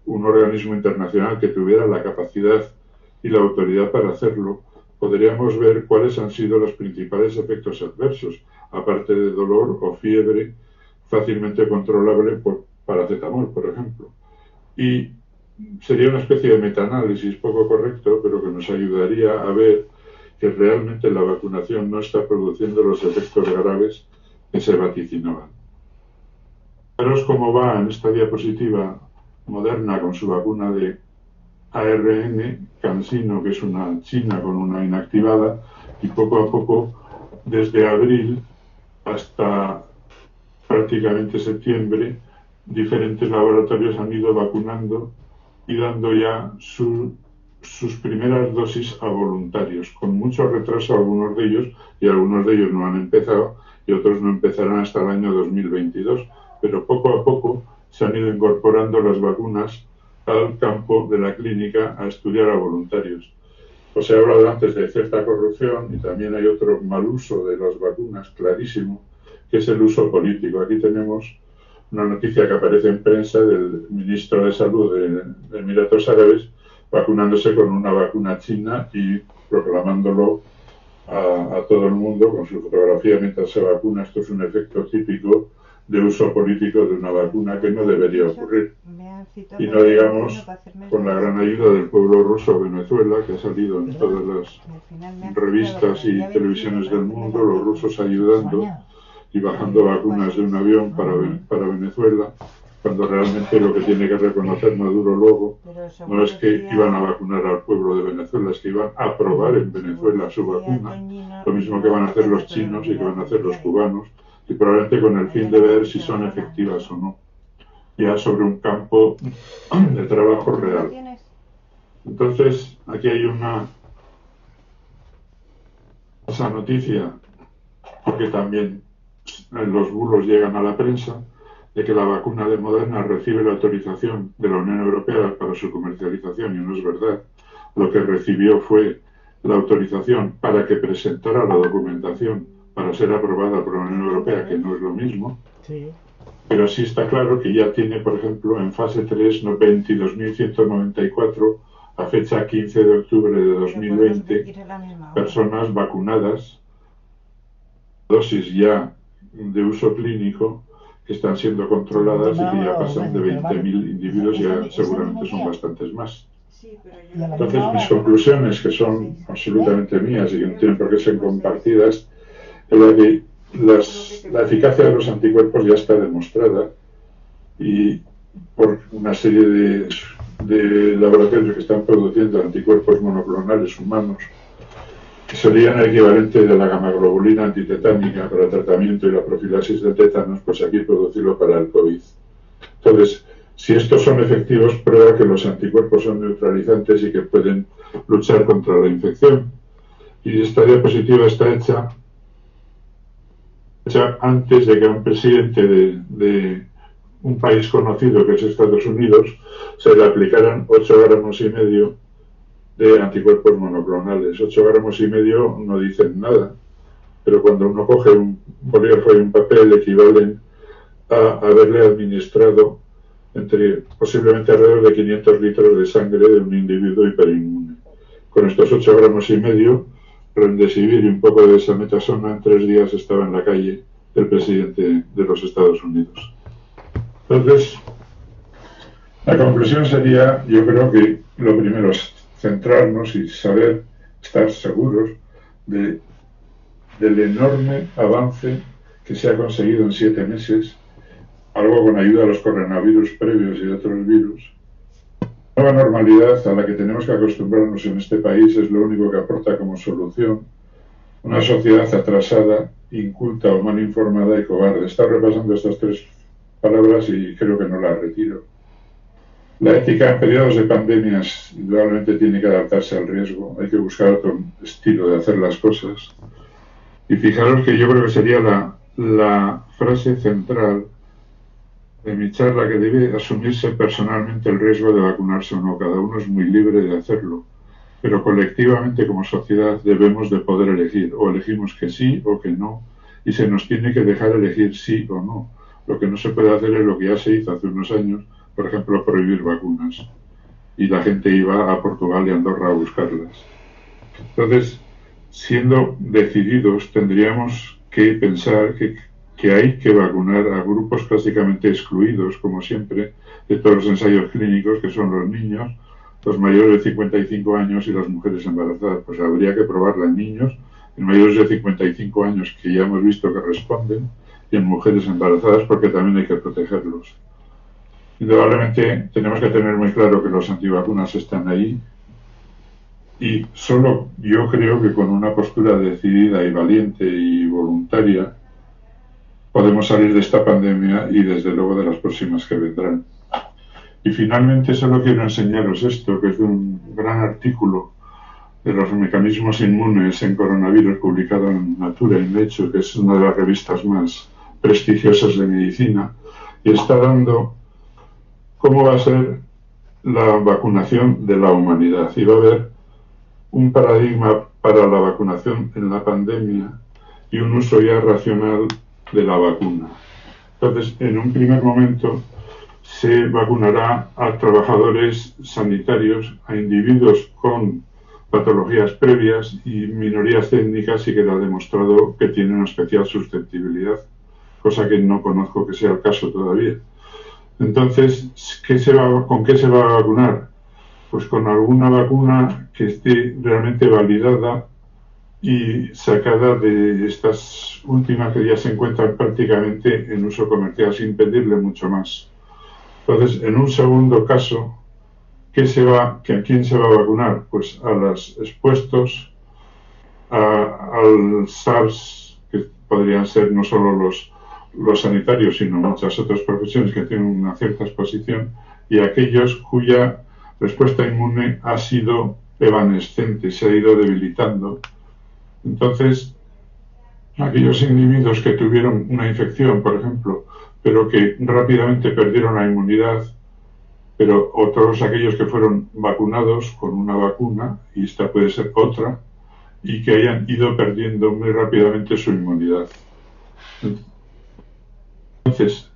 un organismo internacional que tuviera la capacidad y la autoridad para hacerlo, podríamos ver cuáles han sido los principales efectos adversos, aparte de dolor o fiebre fácilmente controlable por paracetamol, por ejemplo. Y sería una especie de metaanálisis poco correcto, pero que nos ayudaría a ver que realmente la vacunación no está produciendo los efectos graves que se vaticinaban. Veros cómo va en esta diapositiva Moderna con su vacuna de ARN, CanSino, que es una china con una inactivada, y poco a poco, desde abril hasta prácticamente septiembre, diferentes laboratorios han ido vacunando y dando ya sus primeras dosis a voluntarios, con mucho retraso algunos de ellos, y algunos de ellos no han empezado y otros no empezarán hasta el año 2022, pero poco a poco se han ido incorporando las vacunas al campo de la clínica a estudiar a voluntarios. Os he hablado antes de cierta corrupción, y también hay otro mal uso de las vacunas, clarísimo, que es el uso político. Aquí tenemos una noticia que aparece en prensa del ministro de Salud de Emiratos Árabes vacunándose con una vacuna china y proclamándolo a todo el mundo con su fotografía mientras se vacuna. Esto es un efecto típico de uso político de una vacuna que no debería ocurrir. Y no digamos con la gran ayuda del pueblo ruso Venezuela, que ha salido en todas las revistas y televisiones del mundo, los rusos ayudando y bajando vacunas de un avión para Venezuela, cuando realmente lo que tiene que reconocer Maduro luego no es que iban a vacunar al pueblo de Venezuela, es que iban a probar en Venezuela su vacuna, lo mismo que van a hacer los chinos y que van a hacer los cubanos, y probablemente con el fin de ver si son efectivas o no, ya sobre un campo de trabajo real. Entonces, aquí hay una falsa noticia, porque también los bulos llegan a la prensa, de que la vacuna de Moderna recibe la autorización de la Unión Europea para su comercialización, y no es verdad. Lo que recibió fue la autorización para que presentara la documentación para ser aprobada por la Unión Europea, que no es lo mismo. Sí. Pero sí está claro que ya tiene, por ejemplo, en fase 3, 22.194, a fecha 15 de octubre de 2020, personas vacunadas, dosis ya de uso clínico, que están siendo controladas y que ya pasan de 20.000 individuos, ya seguramente son bastantes más. Entonces, mis conclusiones, que son absolutamente mías y que no tienen por qué ser compartidas, es la que la eficacia de los anticuerpos ya está demostrada, y por una serie de de laboratorios que están produciendo anticuerpos monoclonales humanos, que serían el equivalente de la gamaglobulina antitetánica para el tratamiento y la profilaxis de tétanos, pues aquí producirlo para el COVID. Entonces, si estos son efectivos, prueba que los anticuerpos son neutralizantes y que pueden luchar contra la infección. Y esta diapositiva está hecha antes de que a un presidente de un país conocido, que es Estados Unidos, se le aplicaran 8,5 gramos de anticuerpos monoclonales. 8,5 gramos no dicen nada, pero cuando uno coge un bolígrafo y un papel, equivalen a haberle administrado posiblemente alrededor de 500 litros de sangre de un individuo hiperinmune. Con estos 8,5 gramos, Remdesivir y un poco de desametasona, en 3 días estaba en la calle el presidente de los Estados Unidos. Entonces, la conclusión sería, yo creo que lo primero es centrarnos y saber estar seguros del enorme avance que se ha conseguido en 7 meses, algo con ayuda de los coronavirus previos y de otros virus. La nueva normalidad a la que tenemos que acostumbrarnos en este país es lo único que aporta como solución una sociedad atrasada, inculta o mal informada y cobarde. Está repasando estas 3 palabras y creo que no las retiro. La ética en periodos de pandemias indudablemente tiene que adaptarse al riesgo. Hay que buscar otro estilo de hacer las cosas. Y fijaros que yo creo que sería la frase central de mi charla, que debe asumirse personalmente el riesgo de vacunarse o no. Cada uno es muy libre de hacerlo, pero colectivamente como sociedad debemos de poder elegir, o elegimos que sí o que no, y se nos tiene que dejar elegir sí o no. Lo que no se puede hacer es lo que ya se hizo hace unos años, por ejemplo, prohibir vacunas, y la gente iba a Portugal y Andorra a buscarlas. Entonces, siendo decididos, tendríamos que pensar que hay que vacunar a grupos prácticamente excluidos, como siempre, de todos los ensayos clínicos, que son los niños, los mayores de 55 años y las mujeres embarazadas. Pues habría que probarla en niños, en mayores de 55 años, que ya hemos visto que responden, y en mujeres embarazadas, porque también hay que protegerlos. Indudablemente tenemos que tener muy claro que los antivacunas están ahí, y solo yo creo que con una postura decidida y valiente y voluntaria podemos salir de esta pandemia y desde luego de las próximas que vendrán. Y finalmente solo quiero enseñaros esto, que es de un gran artículo de los mecanismos inmunes en coronavirus publicado en Nature, en Nature, que es una de las revistas más prestigiosas de medicina, y está dando cómo va a ser la vacunación de la humanidad. Y va a haber un paradigma para la vacunación en la pandemia y un uso ya racional de la vacuna. Entonces, en un primer momento se vacunará a trabajadores sanitarios, a individuos con patologías previas y minorías étnicas, y queda demostrado que tienen una especial susceptibilidad, cosa que no conozco que sea el caso todavía. Entonces, ¿con qué se va a vacunar? Pues con alguna vacuna que esté realmente validada y sacada de estas últimas que ya se encuentran prácticamente en uso comercial, sin pedirle mucho más. Entonces, en un segundo caso, ¿a quién se va a vacunar? Pues a los expuestos al SARS, que podrían ser no solo los sanitarios, sino muchas otras profesiones que tienen una cierta exposición, y aquellos cuya respuesta inmune ha sido evanescente, se ha ido debilitando. Entonces, aquellos individuos que tuvieron una infección, por ejemplo, pero que rápidamente perdieron la inmunidad, pero otros aquellos que fueron vacunados con una vacuna, y esta puede ser otra, y que hayan ido perdiendo muy rápidamente su inmunidad. Entonces,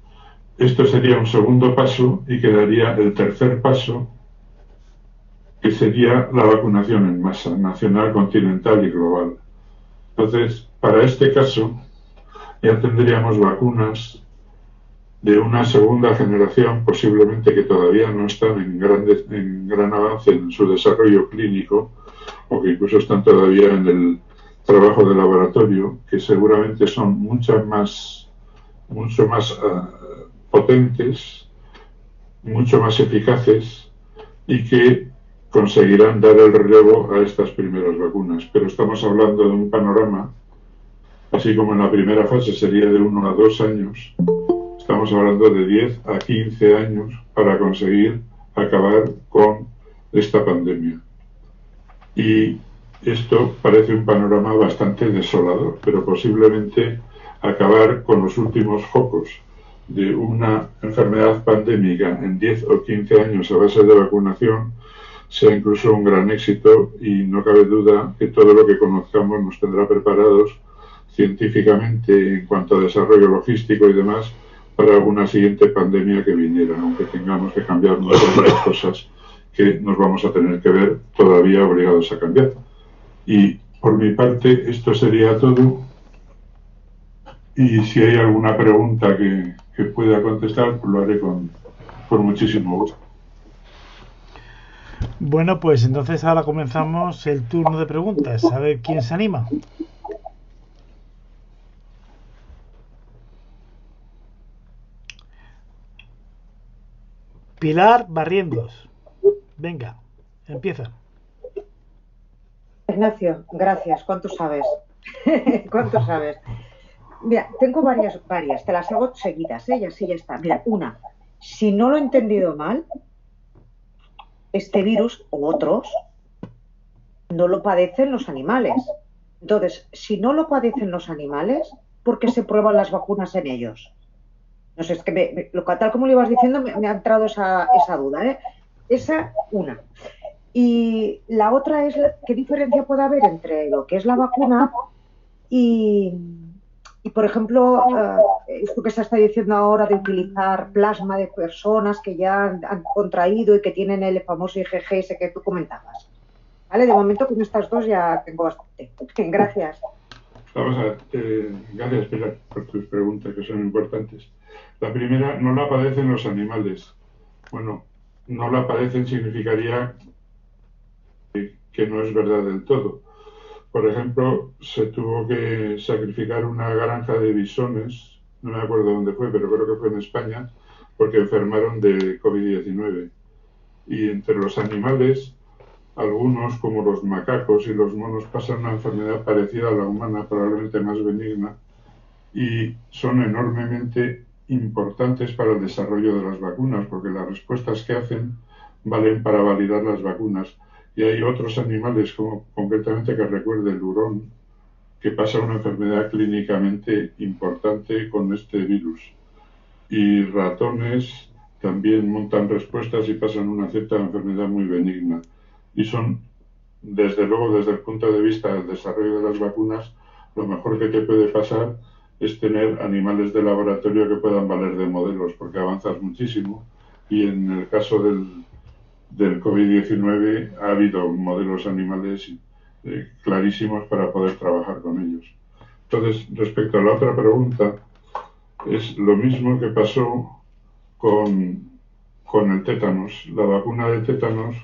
esto sería un segundo paso, y quedaría el tercer paso, que sería la vacunación en masa, nacional, continental y global. Entonces, para este caso, ya tendríamos vacunas de una segunda generación, posiblemente que todavía no están en gran avance en su desarrollo clínico, o que incluso están todavía en el trabajo de laboratorio, que seguramente son mucho más potentes, mucho más eficaces, y que conseguirán dar el relevo a estas primeras vacunas. Pero estamos hablando de un panorama, así como en la primera fase sería de 1 a 2 años, estamos hablando de 10 a 15 años para conseguir acabar con esta pandemia. Y esto parece un panorama bastante desolador, pero posiblemente acabar con los últimos focos de una enfermedad pandémica en 10 o 15 años a base de vacunación sea incluso un gran éxito, y no cabe duda que todo lo que conozcamos nos tendrá preparados científicamente en cuanto a desarrollo logístico y demás para una siguiente pandemia que viniera, aunque tengamos que cambiar muchas de las cosas que nos vamos a tener que ver todavía obligados a cambiar. Y por mi parte esto sería todo, y si hay alguna pregunta que pueda contestar, pues lo haré con muchísimo gusto. Bueno, pues entonces ahora comenzamos el turno de preguntas. A ver quién se anima. Pilar Barrientos. Venga, empieza. Ignacio, gracias. ¿Cuánto sabes? ¿Cuánto sabes? Mira, tengo varias. Te las hago seguidas, ¿eh? Y así ya está. Mira, una. Si no lo he entendido mal, este virus u otros no lo padecen los animales. Entonces, si no lo padecen los animales, ¿por qué se prueban las vacunas en ellos? No sé, es que tal como lo ibas diciendo me ha entrado esa duda, ¿eh? Esa, una. Y la otra es qué diferencia puede haber entre lo que es la vacuna y por ejemplo, esto que se está diciendo ahora de utilizar plasma de personas que ya han contraído y que tienen el famoso IgG ese que tú comentabas. ¿Vale? De momento con estas dos ya tengo bastante. Gracias. Vamos a ver, gracias Pilar por tus preguntas, que son importantes. La primera, no la padecen los animales. Bueno, no la padecen significaría que no es verdad del todo. Por ejemplo, se tuvo que sacrificar una granja de bisones, no me acuerdo dónde fue, pero creo que fue en España, porque enfermaron de COVID-19. Y entre los animales, algunos, como los macacos y los monos, pasan una enfermedad parecida a la humana, probablemente más benigna, y son enormemente importantes para el desarrollo de las vacunas, porque las respuestas que hacen valen para validar las vacunas. Y hay otros animales, como concretamente que recuerde el hurón, que pasa una enfermedad clínicamente importante con este virus. Y ratones también montan respuestas y pasan una cierta enfermedad muy benigna. Y son, desde luego, desde el punto de vista del desarrollo de las vacunas, lo mejor que te puede pasar es tener animales de laboratorio que puedan valer de modelos, porque avanzas muchísimo. Y en el caso del COVID-19 ha habido modelos animales clarísimos para poder trabajar con ellos. Entonces, respecto a la otra pregunta, es lo mismo que pasó con el tétanos. La vacuna de tétanos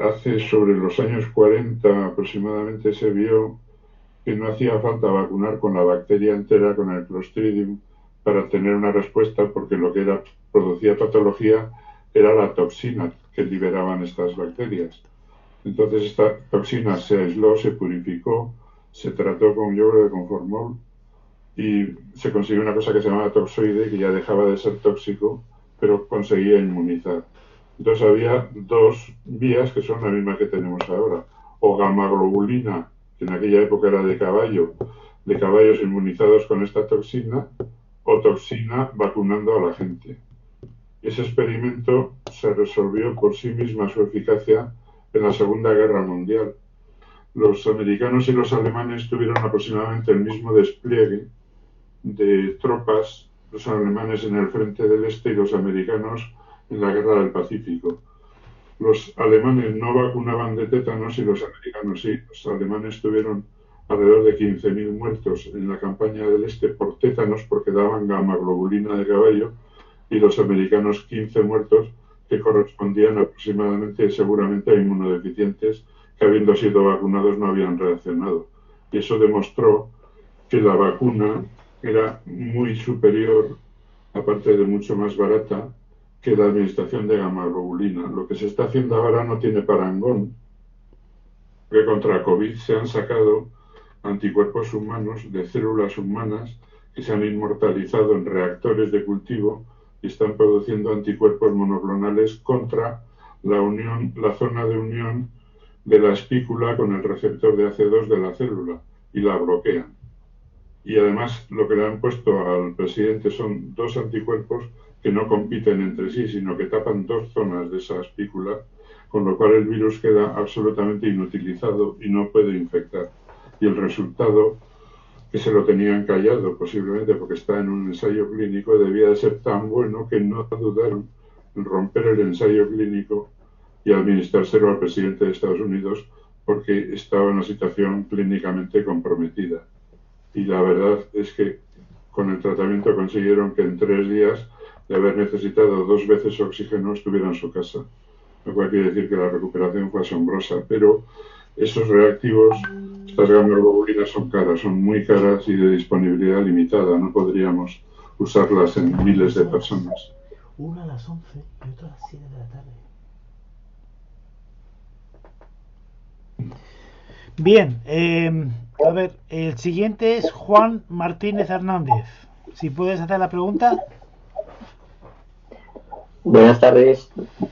hace sobre los años 40 aproximadamente se vio que no hacía falta vacunar con la bacteria entera, con el Clostridium, para tener una respuesta, porque lo que producía patología era la toxina que liberaban estas bacterias. Entonces esta toxina se aisló, se purificó, se trató con yodo de formol y se consiguió una cosa que se llamaba toxoide, que ya dejaba de ser tóxico, pero conseguía inmunizar. Entonces había dos vías que son las mismas que tenemos ahora, o gamma-globulina, que en aquella época era de caballos inmunizados con esta toxina, o toxina vacunando a la gente. Ese experimento se resolvió por sí misma su eficacia en la Segunda Guerra Mundial. Los americanos y los alemanes tuvieron aproximadamente el mismo despliegue de tropas, los alemanes en el frente del este y los americanos en la Guerra del Pacífico. Los alemanes no vacunaban de tétanos y los americanos sí. Los alemanes tuvieron alrededor de 15.000 muertos en la campaña del este por tétanos, porque daban gamma-globulina de caballo, y los americanos 15 muertos, que correspondían aproximadamente, seguramente, a inmunodeficientes que, habiendo sido vacunados, no habían reaccionado. Y eso demostró que la vacuna era muy superior, aparte de mucho más barata, que la administración de gamma-globulina. Lo que se está haciendo ahora no tiene parangón, que contra COVID se han sacado anticuerpos humanos de células humanas que se han inmortalizado en reactores de cultivo y están produciendo anticuerpos monoclonales contra la zona de unión de la espícula con el receptor de AC2 de la célula y la bloquean. Y además lo que le han puesto al presidente son 2 anticuerpos que no compiten entre sí, sino que tapan 2 zonas de esa espícula, con lo cual el virus queda absolutamente inutilizado y no puede infectar. Y el resultado, que se lo tenían callado posiblemente porque está en un ensayo clínico, debía de ser tan bueno que no dudaron en romper el ensayo clínico y administrárselo al presidente de Estados Unidos porque estaba en una situación clínicamente comprometida. Y la verdad es que con el tratamiento consiguieron que en 3 días de haber necesitado 2 veces oxígeno estuviera en su casa. Lo cual quiere decir que la recuperación fue asombrosa, pero esos reactivos, estas gamma-globulinas son caras, son muy caras y de disponibilidad limitada. No podríamos usarlas en miles de personas. Una a las 11 y otra a las 7 de la tarde. Bien, a ver, el siguiente es Juan Martínez Hernández. Si puedes hacer la pregunta. Buenas tardes,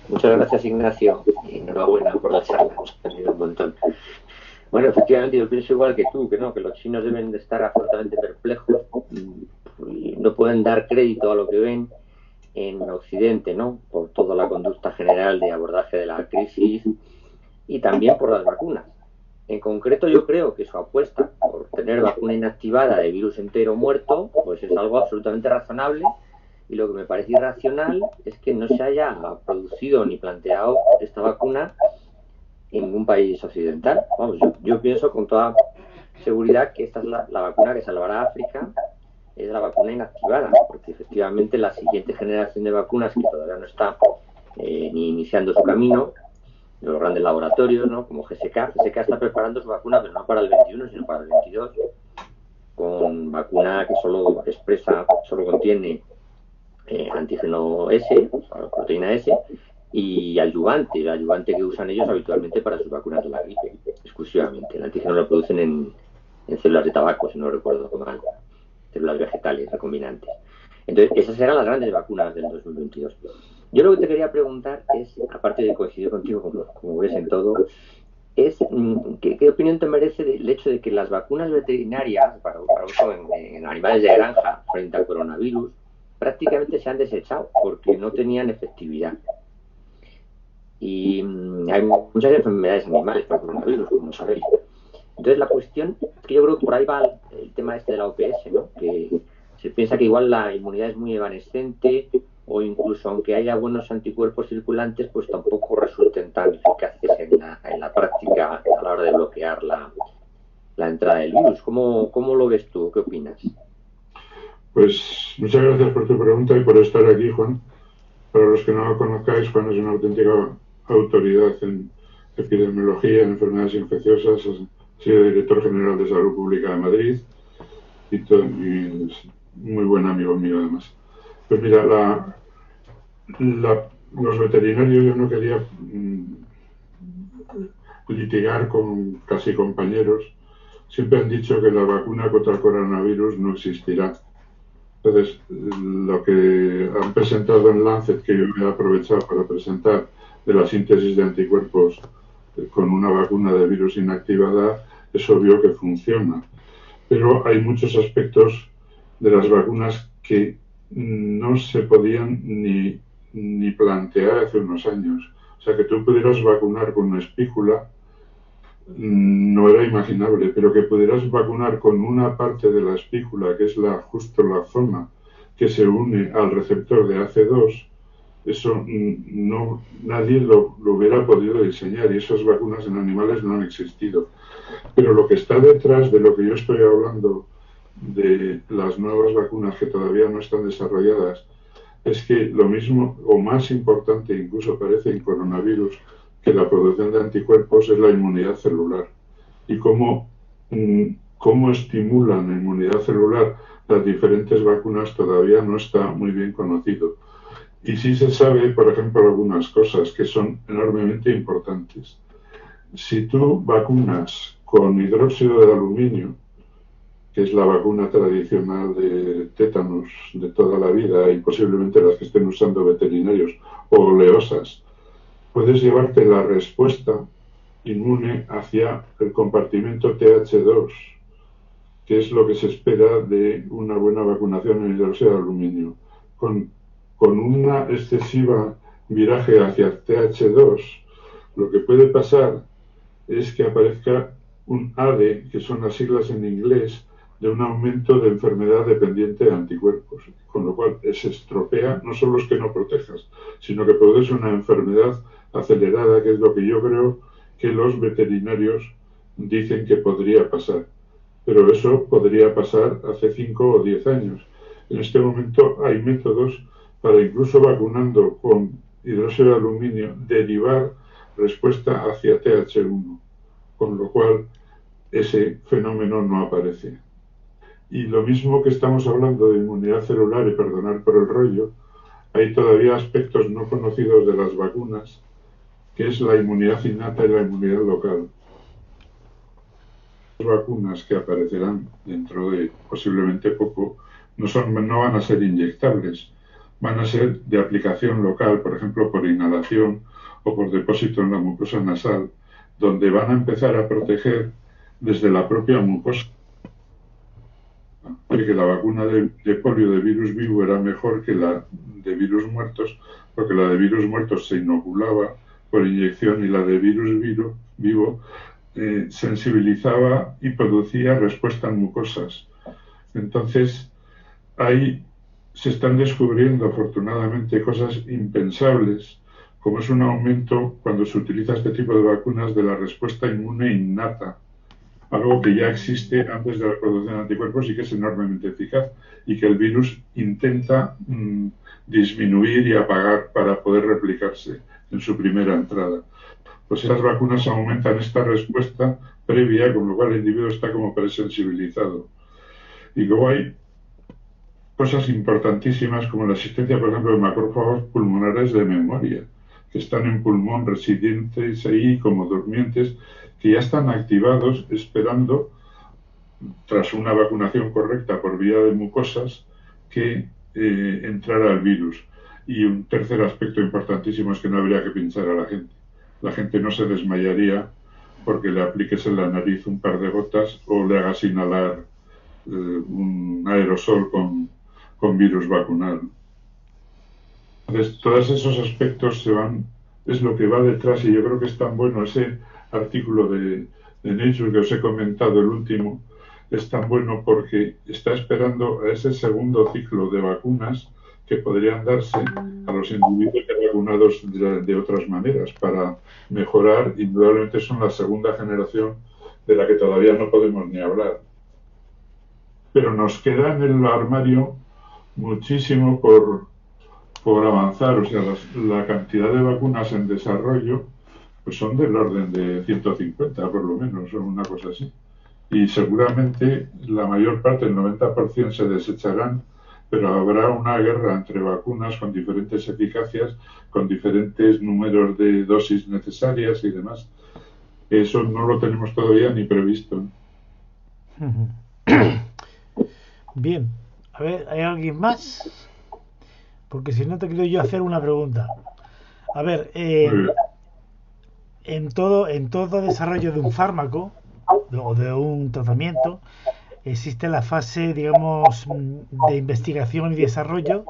muchas gracias Ignacio y enhorabuena por la charla, hemos aprendido un montón. Bueno, efectivamente yo pienso igual que tú, que los chinos deben de estar absolutamente perplejos y no pueden dar crédito a lo que ven en Occidente, ¿no? Por toda la conducta general de abordaje de la crisis y también por las vacunas. En concreto yo creo que su apuesta por tener vacuna inactivada de virus entero muerto, pues es algo absolutamente razonable. Y lo que me parece irracional es que no se haya producido ni planteado esta vacuna en ningún país occidental. Vamos, yo pienso con toda seguridad que esta es la vacuna que salvará a África, es la vacuna inactivada, porque efectivamente la siguiente generación de vacunas, que todavía no está ni iniciando su camino, de los grandes laboratorios, ¿no? Como GSK está preparando su vacuna, pero no para el 21, sino para el 22, con vacuna que solo contiene antígeno S, proteína S, y adyuvante, el adyuvante que usan ellos habitualmente para sus vacunas de la gripe, exclusivamente. El antígeno lo producen en células de tabaco, si no recuerdo mal, células vegetales recombinantes. Entonces, esas eran las grandes vacunas del 2022. Yo lo que te quería preguntar es, aparte de coincidir contigo, como ves en todo, es ¿qué opinión te merece el hecho de que las vacunas veterinarias para uso en animales de granja frente al coronavirus prácticamente se han desechado porque no tenían efectividad? Y hay muchas enfermedades animales por coronavirus, como sabéis. Entonces la cuestión es que yo creo que por ahí va el tema de la OPS, ¿no? Que se piensa que igual la inmunidad es muy evanescente o incluso aunque haya buenos anticuerpos circulantes, pues tampoco resulten tan eficaces en la práctica a la hora de bloquear la entrada del virus. ¿Cómo lo ves tú? ¿Qué opinas? Pues muchas gracias por tu pregunta y por estar aquí, Juan. Para los que no lo conozcáis, Juan es una auténtica autoridad en epidemiología, en enfermedades infecciosas, ha sido director general de Salud Pública de Madrid y es muy buen amigo mío además. Pues mira, los veterinarios, yo no quería litigar con casi compañeros, siempre han dicho que la vacuna contra el coronavirus no existirá. Entonces, lo que han presentado en Lancet, que yo he aprovechado para presentar, de la síntesis de anticuerpos con una vacuna de virus inactivada, es obvio que funciona. Pero hay muchos aspectos de las vacunas que no se podían ni plantear hace unos años. O sea, que tú pudieras vacunar con una espícula no era imaginable, pero que pudieras vacunar con una parte de la espícula, que es justo la zona que se une al receptor de AC2, eso nadie lo hubiera podido diseñar y esas vacunas en animales no han existido. Pero lo que está detrás de lo que yo estoy hablando de las nuevas vacunas que todavía no están desarrolladas es que lo mismo o más importante incluso parece en coronavirus que la producción de anticuerpos es la inmunidad celular y cómo estimulan la inmunidad celular las diferentes vacunas todavía no está muy bien conocido. Y sí se sabe, por ejemplo, algunas cosas que son enormemente importantes. Si tú vacunas con hidróxido de aluminio, que es la vacuna tradicional de tétanos de toda la vida y posiblemente las que estén usando veterinarios, o oleosas, puedes llevarte la respuesta inmune hacia el compartimento TH2, que es lo que se espera de una buena vacunación en hidróxido de aluminio. Con una excesiva viraje hacia TH2, lo que puede pasar es que aparezca un ADE, que son las siglas en inglés, de un aumento de enfermedad dependiente de anticuerpos, con lo cual se estropea, no solo es que no protejas, sino que produce una enfermedad acelerada, que es lo que yo creo que los veterinarios dicen que podría pasar. Pero eso podría pasar hace 5 o 10 años. En este momento hay métodos para, incluso vacunando con hidróxido de aluminio, derivar respuesta hacia TH1, con lo cual ese fenómeno no aparece. Y lo mismo que estamos hablando de inmunidad celular, y perdonar por el rollo, hay todavía aspectos no conocidos de las vacunas, que es la inmunidad innata y la inmunidad local. Las vacunas que aparecerán dentro de posiblemente poco no van a ser inyectables, van a ser de aplicación local, por ejemplo por inhalación o por depósito en la mucosa nasal, donde van a empezar a proteger desde la propia mucosa. Que la vacuna de polio de virus vivo era mejor que la de virus muertos, porque la de virus muertos se inoculaba por inyección y la de virus vivo sensibilizaba y producía respuesta en mucosas. Entonces, ahí se están descubriendo afortunadamente cosas impensables, como es un aumento cuando se utiliza este tipo de vacunas de la respuesta inmune innata, algo que ya existe antes de la producción de anticuerpos y que es enormemente eficaz y que el virus intenta disminuir y apagar para poder replicarse en su primera entrada. Pues esas vacunas aumentan esta respuesta previa, con lo cual el individuo está como presensibilizado. Y luego hay cosas importantísimas como la existencia, por ejemplo, de macrófagos pulmonares de memoria, que están en pulmón residentes ahí como durmientes, que ya están activados esperando, tras una vacunación correcta por vía de mucosas, que entrara el virus. Y un tercer aspecto importantísimo es que no habría que pinchar a la gente. La gente no se desmayaría porque le apliques en la nariz un par de gotas o le hagas inhalar un aerosol con virus vacunal. Entonces, todos esos aspectos es lo que va detrás, y yo creo que es tan bueno ese artículo de Nature que os he comentado, el último, es tan bueno porque está esperando a ese segundo ciclo de vacunas que podrían darse a los individuos ya vacunados de otras maneras para mejorar. Indudablemente son la segunda generación de la que todavía no podemos ni hablar. Pero nos queda en el armario muchísimo por avanzar. O sea, la cantidad de vacunas en desarrollo pues son del orden de 150 por lo menos, o una cosa así. Y seguramente la mayor parte, el 90%, se desecharán, pero habrá una guerra entre vacunas con diferentes eficacias, con diferentes números de dosis necesarias y demás. Eso no lo tenemos todavía ni previsto. Bien, a ver, ¿hay alguien más? Porque si no te quiero yo hacer una pregunta. A ver, en todo desarrollo de un fármaco o de un tratamiento existe la fase, digamos, de investigación y desarrollo,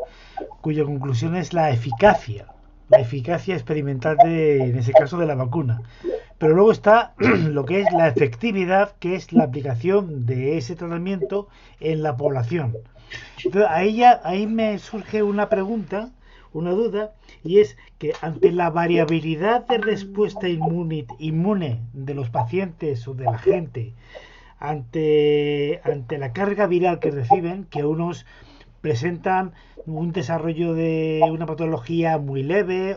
cuya conclusión es la eficacia experimental en ese caso de la vacuna. Pero luego está lo que es la efectividad, que es la aplicación de ese tratamiento en la población. Entonces, ahí me surge una pregunta, una duda, y es que ante la variabilidad de respuesta inmune de los pacientes o de la gente, ante la carga viral que reciben, que unos presentan un desarrollo de una patología muy leve,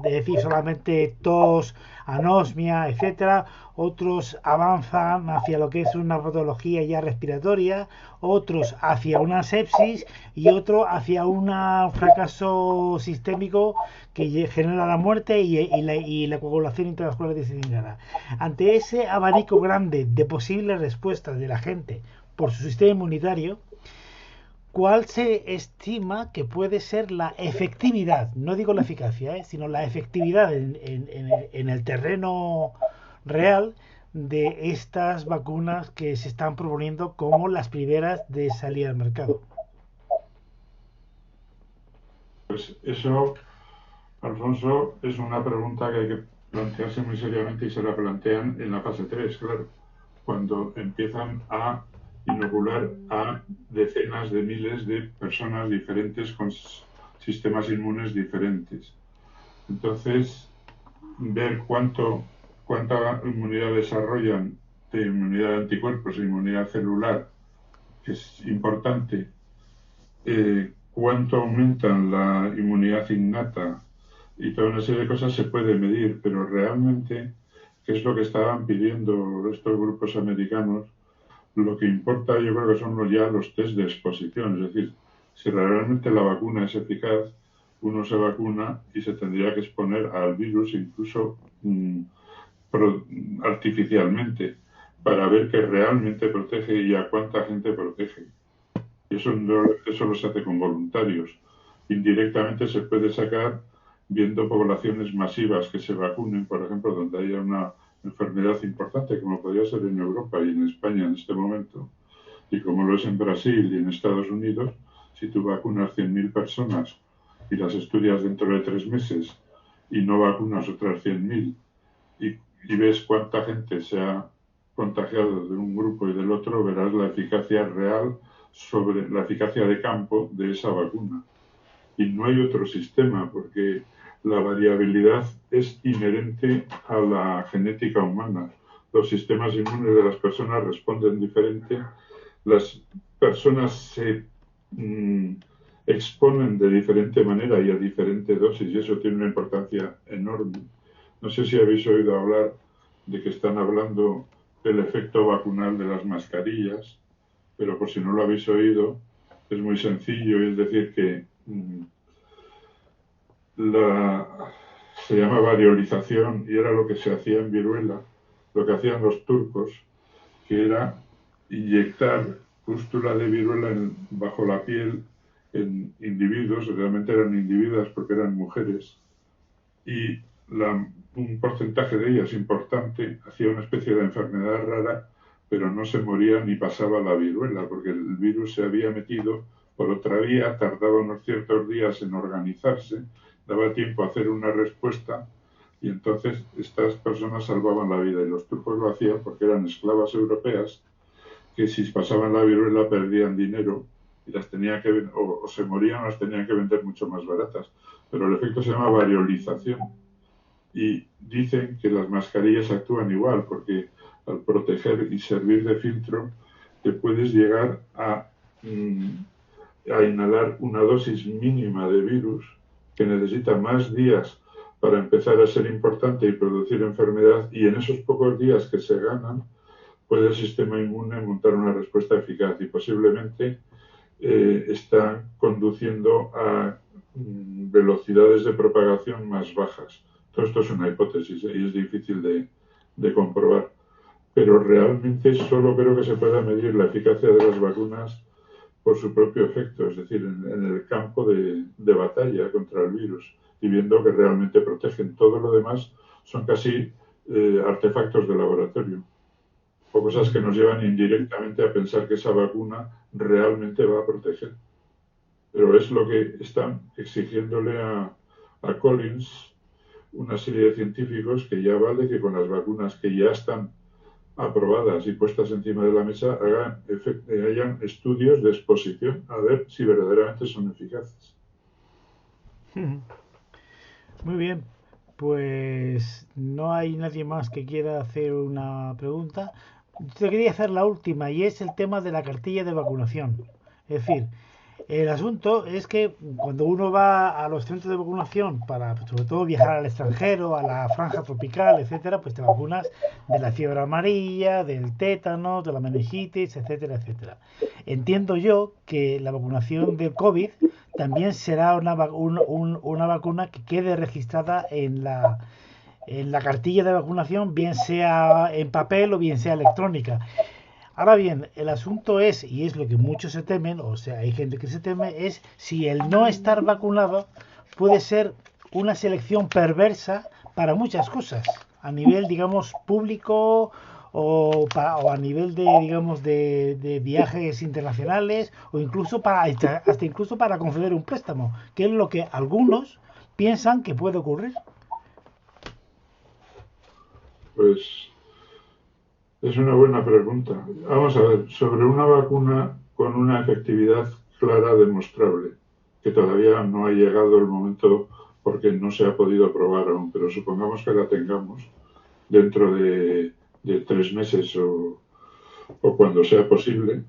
es decir, solamente tos, anosmia, etcétera. Otros avanzan hacia lo que es una patología ya respiratoria, otros hacia una sepsis y otro hacia un fracaso sistémico que genera la muerte y la coagulación intravascular disseminada. Ante ese abanico grande de posibles respuestas de la gente por su sistema inmunitario, ¿cuál se estima que puede ser la efectividad? No digo la eficacia, sino la efectividad en el terreno real de estas vacunas que se están proponiendo como las primeras de salir al mercado. Pues eso, Alfonso, es una pregunta que hay que plantearse muy seriamente y se la plantean en la fase 3, claro, cuando empiezan a inocular a decenas de miles de personas diferentes con sistemas inmunes diferentes. Entonces, ver cuánta inmunidad desarrollan de inmunidad de anticuerpos e inmunidad celular, que es importante, cuánto aumentan la inmunidad innata y toda una serie de cosas se puede medir, pero realmente, ¿qué es lo que estaban pidiendo estos grupos americanos? Lo que importa yo creo que son ya los test de exposición, es decir, si realmente la vacuna es eficaz, uno se vacuna y se tendría que exponer al virus incluso artificialmente para ver que realmente protege y a cuánta gente protege. Y eso lo se hace con voluntarios. Indirectamente se puede sacar viendo poblaciones masivas que se vacunen, por ejemplo, donde haya una enfermedad importante, como podría ser en Europa y en España en este momento, y como lo es en Brasil y en Estados Unidos. Si tú vacunas 100.000 personas y las estudias dentro de 3 meses y no vacunas otras 100.000 y ves cuánta gente se ha contagiado de un grupo y del otro, verás la eficacia real sobre la eficacia de campo de esa vacuna. Y no hay otro sistema, porque la variabilidad es inherente a la genética humana. Los sistemas inmunes de las personas responden diferente. Las personas se exponen de diferente manera y a diferente dosis, y eso tiene una importancia enorme. No sé si habéis oído hablar de que están hablando del efecto vacunal de las mascarillas, pero por si no lo habéis oído, es muy sencillo, es decir, que se llama variolización y era lo que se hacía en viruela, lo que hacían los turcos, que era inyectar pústula de viruela bajo la piel en individuos, realmente eran individuas porque eran mujeres, y un porcentaje de ellas importante hacía una especie de enfermedad rara, pero no se moría ni pasaba la viruela, porque el virus se había metido por otra vía, tardaba unos ciertos días en organizarse, daba tiempo a hacer una respuesta, y entonces estas personas salvaban la vida, y los turcos lo hacían porque eran esclavas europeas que si pasaban la viruela perdían dinero y las tenían que o se morían o las tenían que vender mucho más baratas. Pero el efecto se llama variolización. Y dicen que las mascarillas actúan igual, porque al proteger y servir de filtro, te puedes llegar a inhalar una dosis mínima de virus que necesita más días para empezar a ser importante y producir enfermedad, y en esos pocos días que se ganan, puede el sistema inmune montar una respuesta eficaz y posiblemente está conduciendo a velocidades de propagación más bajas. Todo esto es una hipótesis y es difícil de comprobar, pero realmente solo creo que se pueda medir la eficacia de las vacunas por su propio efecto, es decir, en el campo de batalla contra el virus y viendo que realmente protegen. Todo lo demás son casi artefactos de laboratorio o cosas que nos llevan indirectamente a pensar que esa vacuna realmente va a proteger. Pero es lo que están exigiéndole a Collins, una serie de científicos, que ya vale que con las vacunas que ya están aprobadas y puestas encima de la mesa hayan estudios de exposición a ver si verdaderamente son eficaces. Muy bien, pues no hay nadie más que quiera hacer una pregunta. Te quería hacer la última y es el tema de la cartilla de vacunación. Es decir, El asunto es que cuando uno va a los centros de vacunación para, sobre todo, viajar al extranjero, a la franja tropical, etcétera, pues te vacunas de la fiebre amarilla, del tétano, de la meningitis, etcétera, etcétera. Entiendo yo que la vacunación del COVID también será una vacuna que quede registrada en la cartilla de vacunación, bien sea en papel o bien sea electrónica. Ahora bien, el asunto es, y es lo que muchos se temen, o sea, hay gente que se teme, es si el no estar vacunado puede ser una selección perversa para muchas cosas, a nivel, digamos, público o a nivel de, digamos, de viajes internacionales o incluso hasta incluso para conceder un préstamo, que es lo que algunos piensan que puede ocurrir. Pues es una buena pregunta. Vamos a ver, sobre una vacuna con una efectividad clara demostrable, que todavía no ha llegado el momento porque no se ha podido probar aún, pero supongamos que la tengamos dentro de 3 meses o cuando sea posible.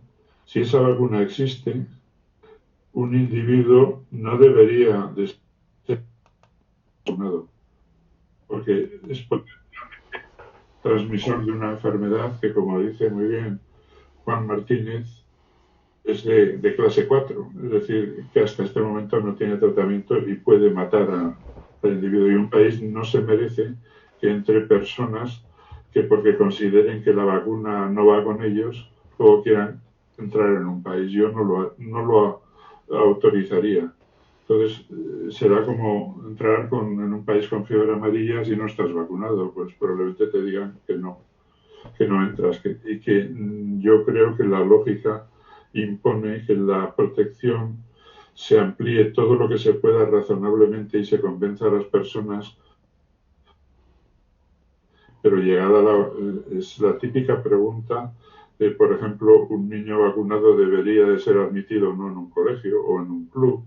Si esa vacuna existe, un individuo no debería de ser vacunado, porque es transmisor de una enfermedad que, como dice muy bien Juan Martínez, es de clase 4, es decir, que hasta este momento no tiene tratamiento y puede matar al individuo. Y un país no se merece que entre personas que, porque consideren que la vacuna no va con ellos, luego quieran entrar en un país. Yo no lo autorizaría. Entonces, será como entrar en un país con fiebre amarilla si no estás vacunado. Pues probablemente te digan que no entras. Y que yo creo que la lógica impone que la protección se amplíe todo lo que se pueda razonablemente y se convenza a las personas. Pero es la típica pregunta de, por ejemplo, un niño vacunado debería de ser admitido o no en un colegio o en un club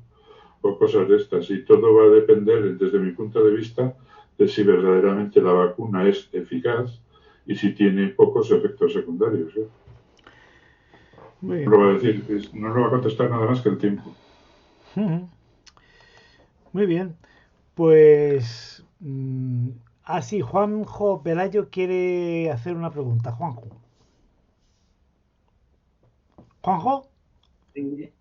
o cosas de estas. Y todo va a depender, desde mi punto de vista, de si verdaderamente la vacuna es eficaz y si tiene pocos efectos secundarios. Muy bien. Lo va a decir, no lo va a contestar nada más que el tiempo. Muy bien. Pues sí, Juanjo Pelayo quiere hacer una pregunta. Juanjo.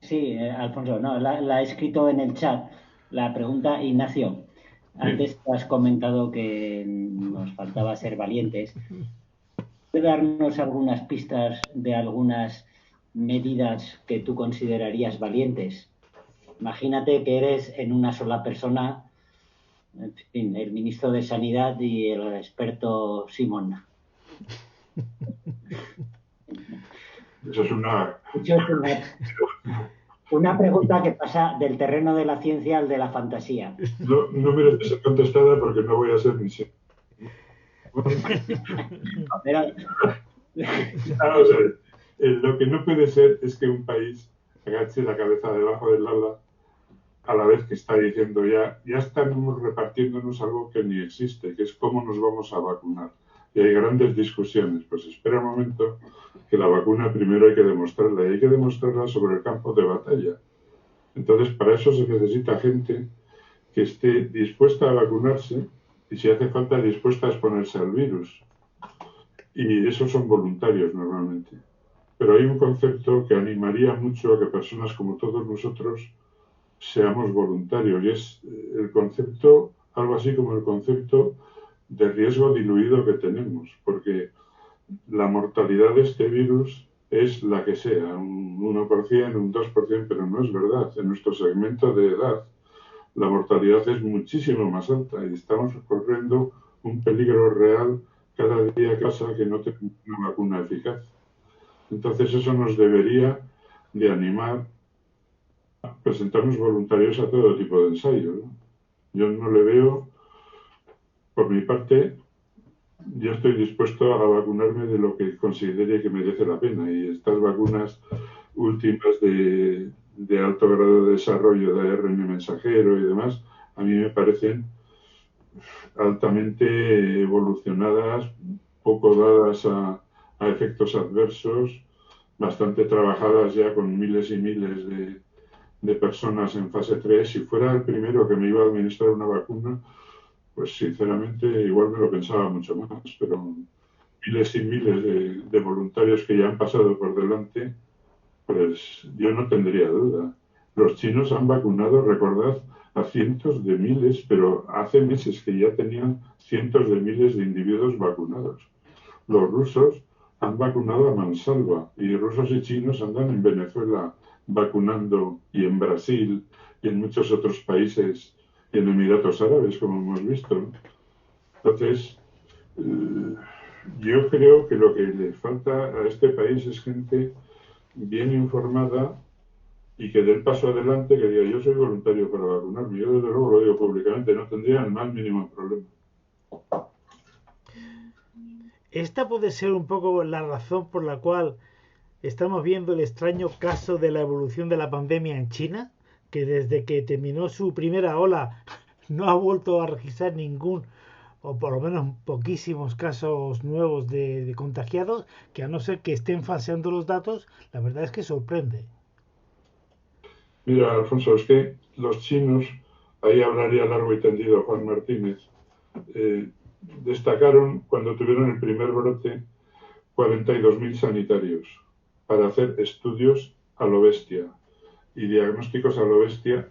Sí, Alfonso, no, la he escrito en el chat. La pregunta, Ignacio, antes has comentado que nos faltaba ser valientes. ¿Puede darnos algunas pistas de algunas medidas que tú considerarías valientes? Imagínate que eres en una sola persona, en fin, el ministro de Sanidad y el experto Simón. Eso es una pregunta que pasa del terreno de la ciencia al de la fantasía. No merece ser contestada porque no voy a ser ni siquiera. Lo que no puede ser es que un país agache la cabeza debajo del ala a la vez que está diciendo ya estamos repartiéndonos algo que ni existe, que es cómo nos vamos a vacunar. Y hay grandes discusiones. Pues espera un momento, que la vacuna primero hay que demostrarla, y hay que demostrarla sobre el campo de batalla. Entonces, para eso se necesita gente que esté dispuesta a vacunarse y, si hace falta, dispuesta a exponerse al virus. Y esos son voluntarios normalmente. Pero hay un concepto que animaría mucho a que personas como todos nosotros seamos voluntarios, y es el concepto, algo así como el concepto de riesgo diluido que tenemos, porque la mortalidad de este virus es la que sea, un 1%, un 2%, pero no es verdad. En nuestro segmento de edad, la mortalidad es muchísimo más alta y estamos corriendo un peligro real cada día que pasa que no tenemos una vacuna eficaz. Entonces eso nos debería de animar a presentarnos voluntarios a todo tipo de ensayos, ¿no? Yo no le veo, por mi parte, yo estoy dispuesto a vacunarme de lo que considere que merece la pena, y estas vacunas últimas de alto grado de desarrollo de ARN mensajero y demás, a mí me parecen altamente evolucionadas, poco dadas a efectos adversos, bastante trabajadas ya con miles y miles de personas en fase 3. Si fuera el primero que me iba a administrar una vacuna, pues sinceramente igual me lo pensaba mucho más, pero miles y miles de voluntarios que ya han pasado por delante, pues yo no tendría duda. Los chinos han vacunado, recordad, a cientos de miles, pero hace meses que ya tenían cientos de miles de individuos vacunados. Los rusos han vacunado a mansalva y rusos y chinos andan en Venezuela vacunando y en Brasil y en muchos otros países y en Emiratos Árabes, como hemos visto, ¿no? Entonces, yo creo que lo que le falta a este país es gente bien informada y que dé el paso adelante, que diga, yo soy voluntario para vacunarme. Yo desde luego lo digo públicamente, no tendría el más mínimo problema. Esta puede ser un poco la razón por la cual estamos viendo el extraño caso de la evolución de la pandemia en China, que desde que terminó su primera ola no ha vuelto a registrar ningún, o por lo menos poquísimos casos nuevos de contagiados, que a no ser que estén falseando los datos, la verdad es que sorprende. Mira, Alfonso, es que los chinos, ahí hablaría largo y tendido Juan Martínez, destacaron cuando tuvieron el primer brote 42.000 sanitarios para hacer estudios a lo bestia y diagnósticos a lo bestia.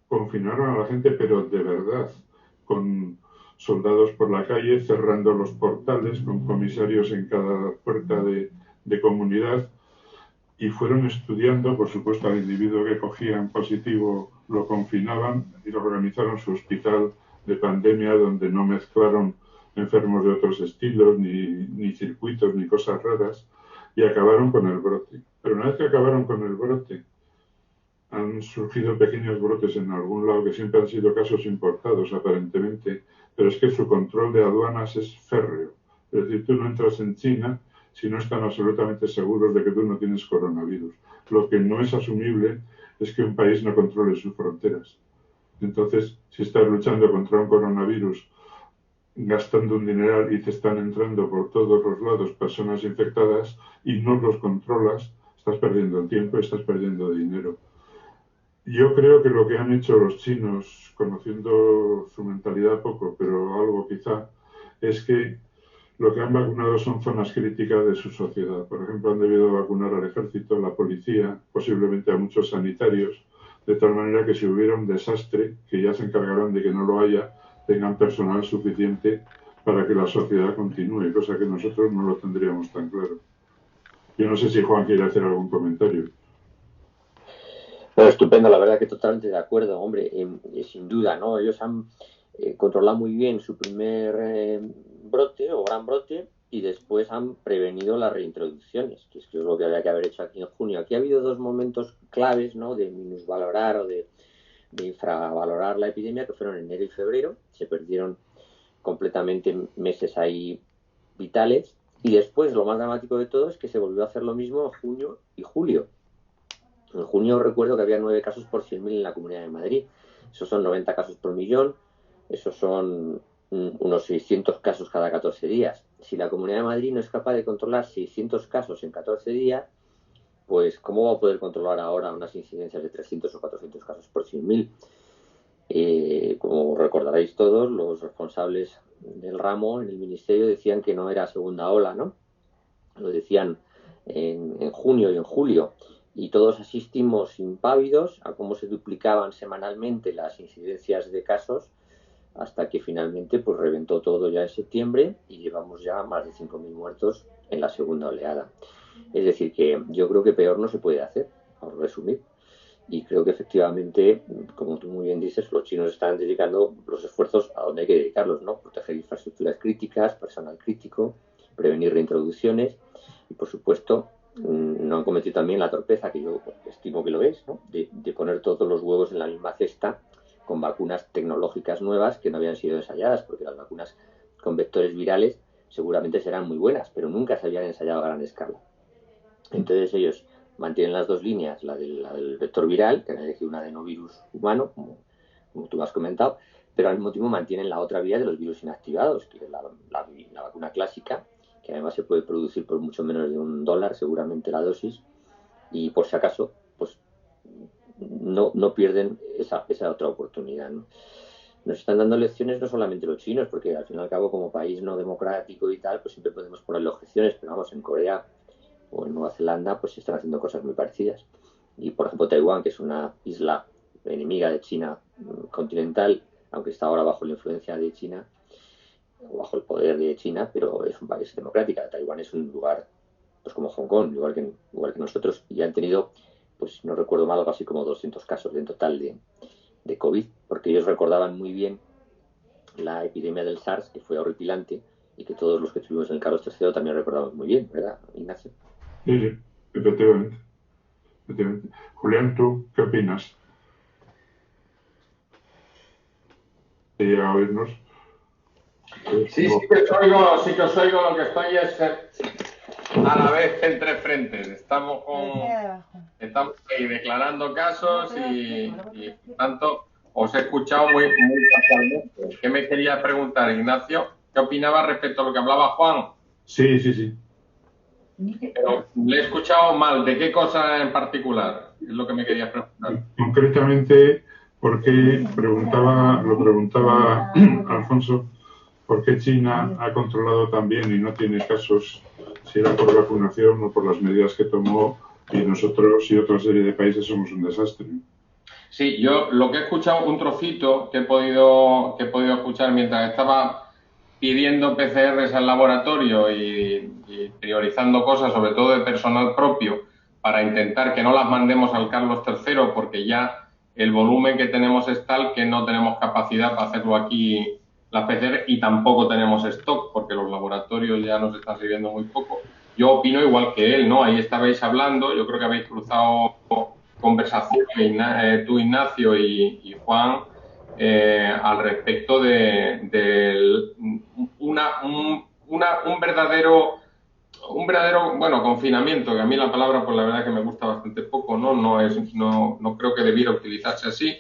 Confinaron a la gente, pero de verdad, con soldados por la calle, cerrando los portales, con comisarios en cada puerta de comunidad, y fueron estudiando, por supuesto, al individuo que cogían positivo lo confinaban y lo organizaron su hospital de pandemia, donde no mezclaron enfermos de otros estilos, ni circuitos, ni cosas raras, y acabaron con el brote. Pero una vez que acabaron con el brote, han surgido pequeños brotes en algún lado que siempre han sido casos importados, aparentemente, pero es que su control de aduanas es férreo. Es decir, tú no entras en China si no están absolutamente seguros de que tú no tienes coronavirus. Lo que no es asumible es que un país no controle sus fronteras. Entonces, si estás luchando contra un coronavirus, gastando un dineral y te están entrando por todos los lados personas infectadas y no los controlas, estás perdiendo tiempo y estás perdiendo dinero. Yo creo que lo que han hecho los chinos, conociendo su mentalidad poco, pero algo quizá, es que lo que han vacunado son zonas críticas de su sociedad. Por ejemplo, han debido vacunar al ejército, a la policía, posiblemente a muchos sanitarios, de tal manera que si hubiera un desastre, que ya se encargarán de que no lo haya, tengan personal suficiente para que la sociedad continúe, cosa que nosotros no lo tendríamos tan claro. Yo no sé si Juan quiere hacer algún comentario. Bueno, estupendo, la verdad que totalmente de acuerdo, hombre, sin duda, ¿no? Ellos han controlado muy bien su primer brote o gran brote y después han prevenido las reintroducciones, que es lo que había que haber hecho aquí en junio. Aquí ha habido dos momentos claves, ¿no?, de minusvalorar o de infravalorar la epidemia, que fueron enero y febrero. Se perdieron completamente meses ahí vitales, y después lo más dramático de todo es que se volvió a hacer lo mismo en junio y julio. En junio recuerdo que había 9 casos por 100.000 en la Comunidad de Madrid. Esos son 90 casos por millón. Esos son unos 600 casos cada 14 días. Si la Comunidad de Madrid no es capaz de controlar 600 casos en 14 días, pues ¿cómo va a poder controlar ahora unas incidencias de 300 o 400 casos por 100.000? Como recordaréis todos, los responsables del ramo en el Ministerio decían que no era segunda ola, ¿no? Lo decían en junio y en julio. Y todos asistimos impávidos a cómo se duplicaban semanalmente las incidencias de casos hasta que finalmente pues reventó todo ya en septiembre y llevamos ya más de 5.000 muertos en la segunda oleada. Es decir, que yo creo que peor no se puede hacer, por resumir. Y creo que efectivamente, como tú muy bien dices, los chinos están dedicando los esfuerzos a donde hay que dedicarlos, ¿no? Proteger infraestructuras críticas, personal crítico, prevenir reintroducciones y, por supuesto, no han cometido también la torpeza, que yo estimo que lo es, ¿no?, de poner todos los huevos en la misma cesta con vacunas tecnológicas nuevas que no habían sido ensayadas, porque las vacunas con vectores virales seguramente serán muy buenas, pero nunca se habían ensayado a gran escala. Entonces ellos mantienen las dos líneas, la del vector viral, que han elegido un adenovirus humano, como tú has comentado, pero al mismo tiempo mantienen la otra vía de los virus inactivados, que es la vacuna clásica, que además se puede producir por mucho menos de $1, seguramente la dosis, y por si acaso, pues no pierden esa otra oportunidad, ¿no? Nos están dando lecciones no solamente los chinos, porque al fin y al cabo, como país no democrático y tal, pues siempre podemos ponerle objeciones, pero vamos, en Corea o en Nueva Zelanda, pues se están haciendo cosas muy parecidas. Y, por ejemplo, Taiwán, que es una isla enemiga de China continental, aunque está ahora bajo la influencia de China, o bajo el poder de China, pero es un país democrático. Taiwán es un lugar, pues como Hong Kong, igual que nosotros, y han tenido, pues no recuerdo mal, algo así como 200 casos en total de COVID, porque ellos recordaban muy bien la epidemia del SARS, que fue horripilante, y que todos los que estuvimos en el Carlos III también recordamos muy bien, ¿verdad, Ignacio? Sí, efectivamente. Julián, ¿tú qué opinas? ¿Y a oírnos? Sí que os oigo, lo que estoy es a la vez entre frentes. Estamos ahí declarando casos y por tanto os he escuchado muy parcialmente. ¿Qué me quería preguntar, Ignacio? ¿Qué opinaba respecto a lo que hablaba Juan? Sí. Pero le he escuchado mal. ¿De qué cosa en particular? Es lo que me quería preguntar. Concretamente, porque lo preguntaba Alfonso, ¿por qué China ha controlado tan bien y no tiene casos, si era por vacunación o por las medidas que tomó, y nosotros y otra serie de países somos un desastre? Sí, yo lo que he escuchado, un trocito que he podido escuchar mientras estaba pidiendo PCRs al laboratorio y priorizando cosas, sobre todo de personal propio, para intentar que no las mandemos al Carlos III, porque ya el volumen que tenemos es tal que no tenemos capacidad para hacerlo aquí las PCR y tampoco tenemos stock, porque los laboratorios ya nos están sirviendo muy poco. Yo opino igual que él, ¿no? Ahí estabais hablando, yo creo que habéis cruzado conversación, tú, Ignacio, y Juan, al respecto de un verdadero, bueno, confinamiento, que a mí la palabra, pues la verdad que me gusta bastante poco, ¿no? No creo que debiera utilizarse así,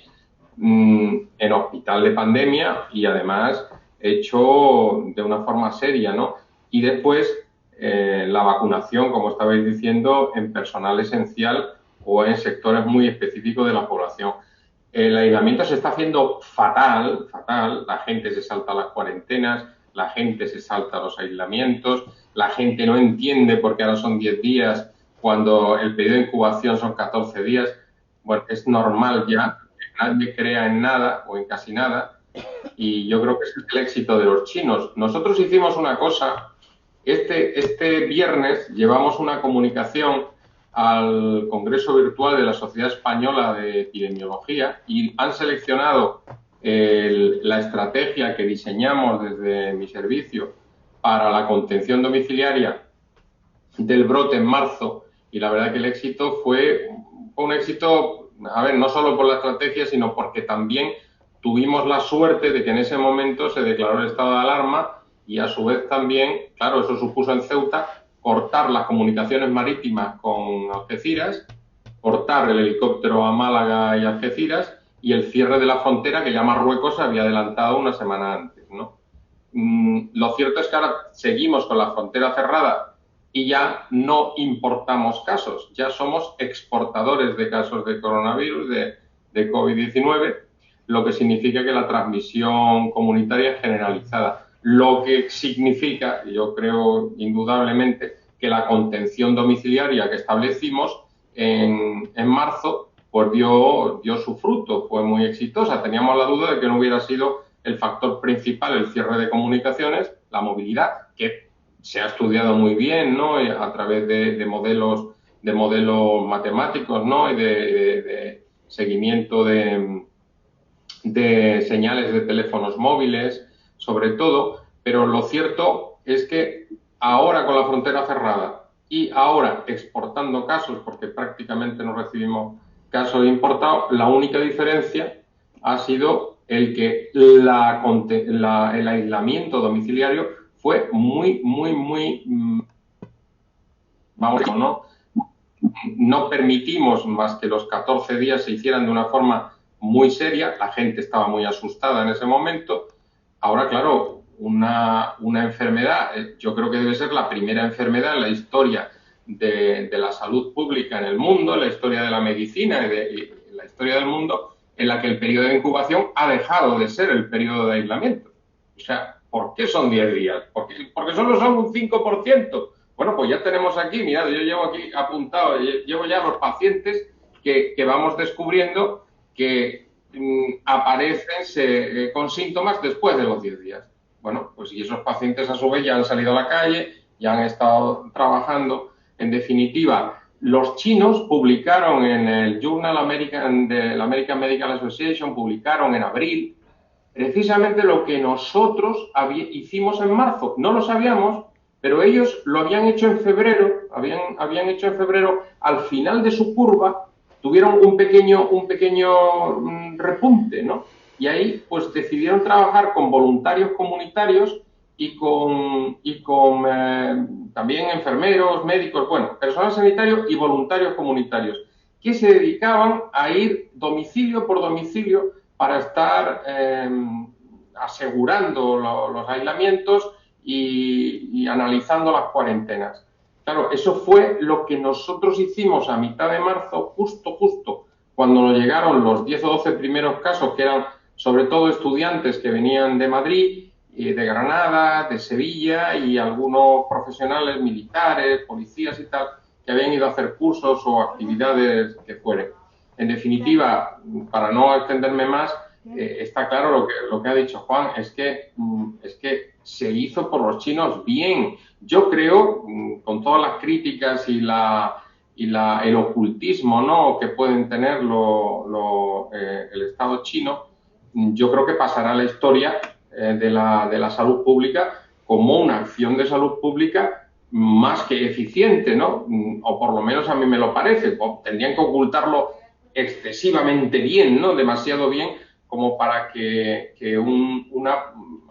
en hospital de pandemia y además hecho de una forma seria, ¿no? Y después la vacunación, como estabais diciendo, en personal esencial o en sectores muy específicos de la población. El aislamiento se está haciendo fatal, la gente se salta las cuarentenas, la gente se salta los aislamientos, la gente no entiende por qué ahora son 10 días cuando el periodo de incubación son 14 días. Bueno, es normal ya que nadie crea en nada o en casi nada, y yo creo que ese es el éxito de los chinos. Nosotros hicimos una cosa, este viernes llevamos una comunicación al Congreso Virtual de la Sociedad Española de Epidemiología y han seleccionado la estrategia que diseñamos desde mi servicio para la contención domiciliaria del brote en marzo, y la verdad que el éxito fue un éxito, a ver, no solo por la estrategia, sino porque también tuvimos la suerte de que en ese momento se declaró el estado de alarma y a su vez también, claro, eso supuso en Ceuta cortar las comunicaciones marítimas con Algeciras, cortar el helicóptero a Málaga y Algeciras y el cierre de la frontera que ya Marruecos se había adelantado una semana antes, ¿no? Lo cierto es que ahora seguimos con la frontera cerrada y ya no importamos casos, ya somos exportadores de casos de coronavirus, de COVID-19, lo que significa que la transmisión comunitaria es generalizada. Lo que significa, yo creo indudablemente, que la contención domiciliaria que establecimos en marzo pues dio su fruto, fue muy exitosa. Teníamos la duda de que no hubiera sido el factor principal el cierre de comunicaciones, la movilidad, que se ha estudiado muy bien, ¿no? A través de modelos matemáticos, ¿no? Y de seguimiento de señales de teléfonos móviles, sobre todo, pero lo cierto es que ahora con la frontera cerrada y ahora exportando casos, porque prácticamente no recibimos casos importados, la única diferencia ha sido el que el aislamiento domiciliario fue muy, vamos, no permitimos más que los 14 días se hicieran de una forma muy seria, la gente estaba muy asustada en ese momento. Ahora, claro, una enfermedad, yo creo que debe ser la primera enfermedad en la historia de la salud pública en el mundo, en la historia de la medicina y la historia del mundo en la que el periodo de incubación ha dejado de ser el periodo de aislamiento. O sea, ¿por qué son 10 días? Porque solo son un 5%. Bueno, pues ya tenemos aquí, mirad, yo llevo aquí apuntado, llevo ya los pacientes que vamos descubriendo que aparecen con síntomas después de los 10 días. Bueno, pues y esos pacientes a su vez ya han salido a la calle, ya han estado trabajando. En definitiva, los chinos publicaron en el Journal de la American Medical Association, publicaron en abril, precisamente lo que nosotros hicimos en marzo. No lo sabíamos, pero ellos lo habían hecho en febrero, habían hecho en febrero, al final de su curva, tuvieron un pequeño repunte, ¿no? Y ahí, pues, decidieron trabajar con voluntarios comunitarios y con también enfermeros, médicos, bueno, personal sanitario y voluntarios comunitarios, que se dedicaban a ir domicilio por domicilio para estar asegurando los aislamientos y analizando las cuarentenas. Claro, eso fue lo que nosotros hicimos a mitad de marzo, justo cuando nos llegaron los 10 o 12 primeros casos, que eran sobre todo estudiantes que venían de Madrid, de Granada, de Sevilla y algunos profesionales militares, policías y tal, que habían ido a hacer cursos o actividades que fueren. En definitiva, para no extenderme más, está claro lo que ha dicho Juan, es que se hizo por los chinos bien. Yo creo, con todas las críticas y el ocultismo, ¿no?, que pueden tener el Estado chino, yo creo que pasará a la historia de la salud pública como una acción de salud pública más que eficiente, ¿no? O por lo menos a mí me lo parece. Tendrían que ocultarlo excesivamente bien, ¿no?, demasiado bien, como para que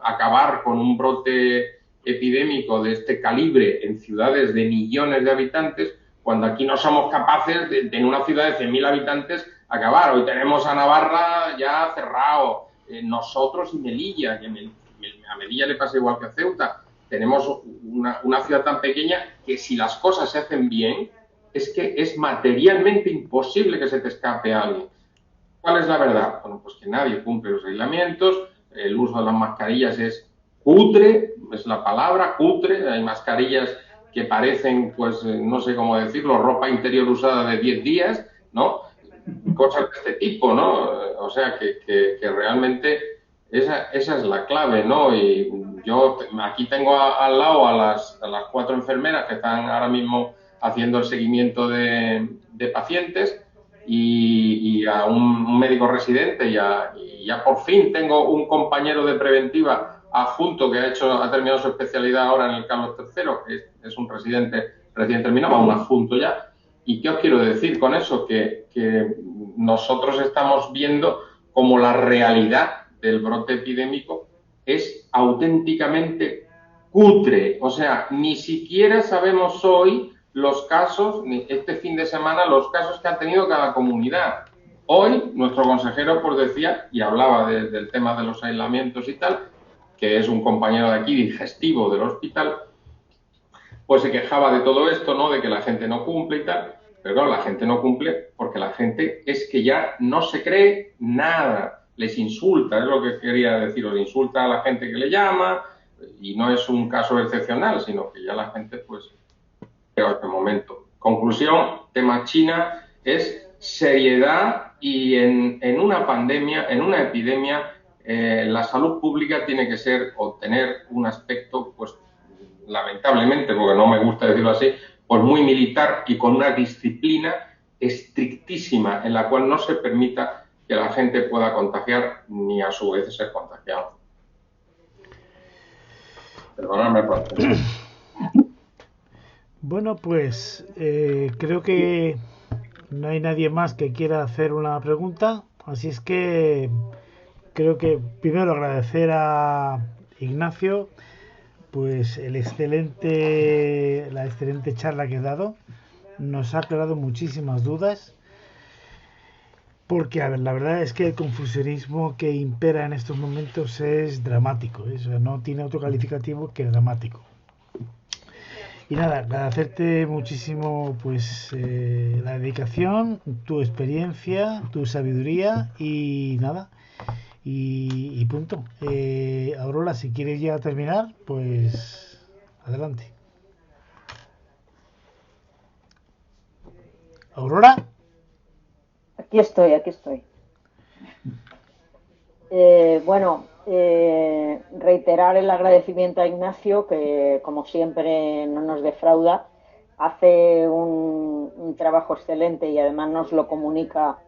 acabar con un brote epidémico de este calibre en ciudades de millones de habitantes, cuando aquí no somos capaces de en una ciudad de 100.000 habitantes acabar. Hoy tenemos a Navarra ya cerrado, nosotros y Melilla, y a Melilla le pasa igual que a Ceuta. Tenemos una ciudad tan pequeña que si las cosas se hacen bien, es que es materialmente imposible que se te escape a alguien. ¿Cuál es la verdad? Bueno, pues que nadie cumple los aislamientos, el uso de las mascarillas es cutre, es la palabra, cutre. Hay mascarillas que parecen, pues, no sé cómo decirlo, ropa interior usada de 10 días, ¿no? Cosas de este tipo, ¿no? O sea, que realmente esa es la clave, ¿no? Y yo aquí tengo al lado a las 4 enfermeras que están ahora mismo haciendo el seguimiento de pacientes y a un médico residente y ya por fin tengo un compañero de preventiva adjunto que ha terminado su especialidad ahora en el Carlos III, que es un residente recién terminado, un adjunto ya. ¿Y qué os quiero decir con eso? Que nosotros estamos viendo como la realidad del brote epidémico es auténticamente cutre. O sea, ni siquiera sabemos hoy los casos, este fin de semana, los casos que ha tenido cada comunidad. Hoy, nuestro consejero pues decía, y hablaba del tema de los aislamientos y tal, que es un compañero de aquí, digestivo del hospital, pues se quejaba de todo esto, ¿no?, de que la gente no cumple y tal. Pero claro, la gente no cumple porque la gente es que ya no se cree nada. Les insulta, es lo que quería decir, les insulta a la gente que le llama, y no es un caso excepcional, sino que ya la gente, pues, llega a este momento. Conclusión, tema China, es seriedad y en una pandemia, en una epidemia, la salud pública tiene que ser o tener un aspecto, pues, lamentablemente, porque no me gusta decirlo así, pues muy militar y con una disciplina estrictísima en la cual no se permita que la gente pueda contagiar ni a su vez ser contagiado. Perdóname por esto. Bueno, pues creo que no hay nadie más que quiera hacer una pregunta, así es que creo que primero agradecer a Ignacio pues la excelente charla que ha dado. Nos ha aclarado muchísimas dudas, porque a ver, la verdad es que el confusionismo que impera en estos momentos es dramático, ¿eh? O sea, no tiene otro calificativo que dramático. Y nada, agradecerte muchísimo pues la dedicación, tu experiencia, tu sabiduría y nada, y punto. Aurora, si quieres ya terminar, pues adelante. Aurora. Aquí estoy, aquí estoy. Reiterar el agradecimiento a Ignacio, que como siempre no nos defrauda, hace un trabajo excelente y además nos lo comunica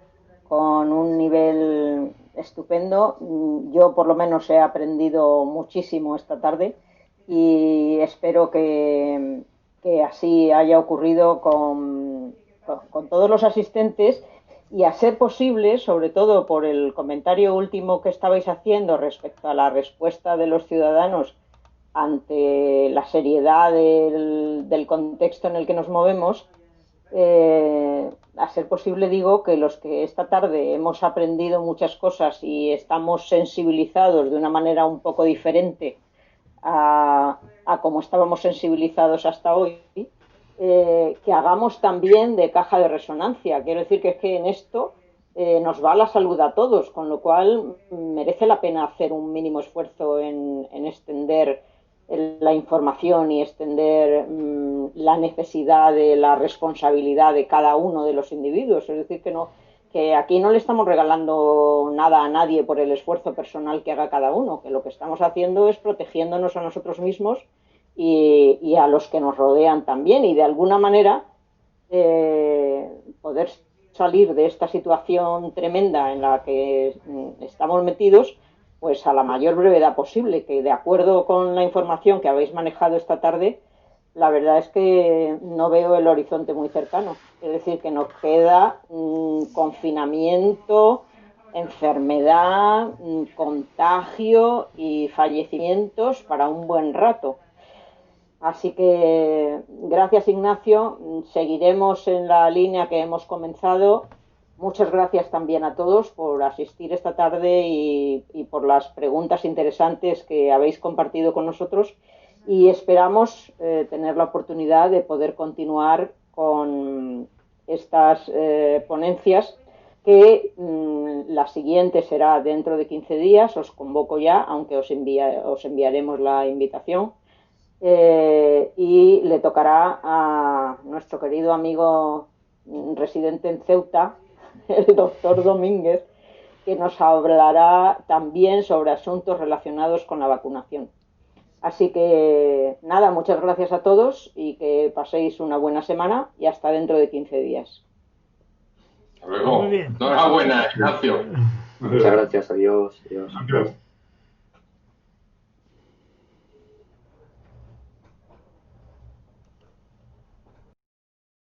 con un nivel estupendo. Yo por lo menos he aprendido muchísimo esta tarde y espero que así haya ocurrido con todos los asistentes. Y a ser posible, sobre todo por el comentario último que estabais haciendo respecto a la respuesta de los ciudadanos ante la seriedad del contexto en el que nos movemos, a ser posible digo que los que esta tarde hemos aprendido muchas cosas y estamos sensibilizados de una manera un poco diferente a como estábamos sensibilizados hasta hoy, que hagamos también de caja de resonancia. Quiero decir que es que en esto nos va la salud a todos, con lo cual merece la pena hacer un mínimo esfuerzo en extender la información y extender la necesidad de la responsabilidad de cada uno de los individuos. Es decir, que aquí no le estamos regalando nada a nadie por el esfuerzo personal que haga cada uno, que lo que estamos haciendo es protegiéndonos a nosotros mismos y a los que nos rodean también, y de alguna manera poder salir de esta situación tremenda en la que estamos metidos pues a la mayor brevedad posible, que de acuerdo con la información que habéis manejado esta tarde, la verdad es que no veo el horizonte muy cercano. Es decir, que nos queda confinamiento, enfermedad, contagio y fallecimientos para un buen rato. Así que gracias, Ignacio. Seguiremos en la línea que hemos comenzado. Muchas gracias también a todos por asistir esta tarde y por las preguntas interesantes que habéis compartido con nosotros. Y esperamos tener la oportunidad de poder continuar con estas ponencias, que la siguiente será dentro de 15 días. Os convoco ya, aunque os enviaremos la invitación. Y le tocará a nuestro querido amigo residente en Ceuta, el doctor Domínguez, que nos hablará también sobre asuntos relacionados con la vacunación. Así que nada, muchas gracias a todos y que paséis una buena semana y hasta dentro de 15 días. Hasta luego. Muy bien. Enhorabuena, Ignacio. Muchas gracias, adiós. Gracias.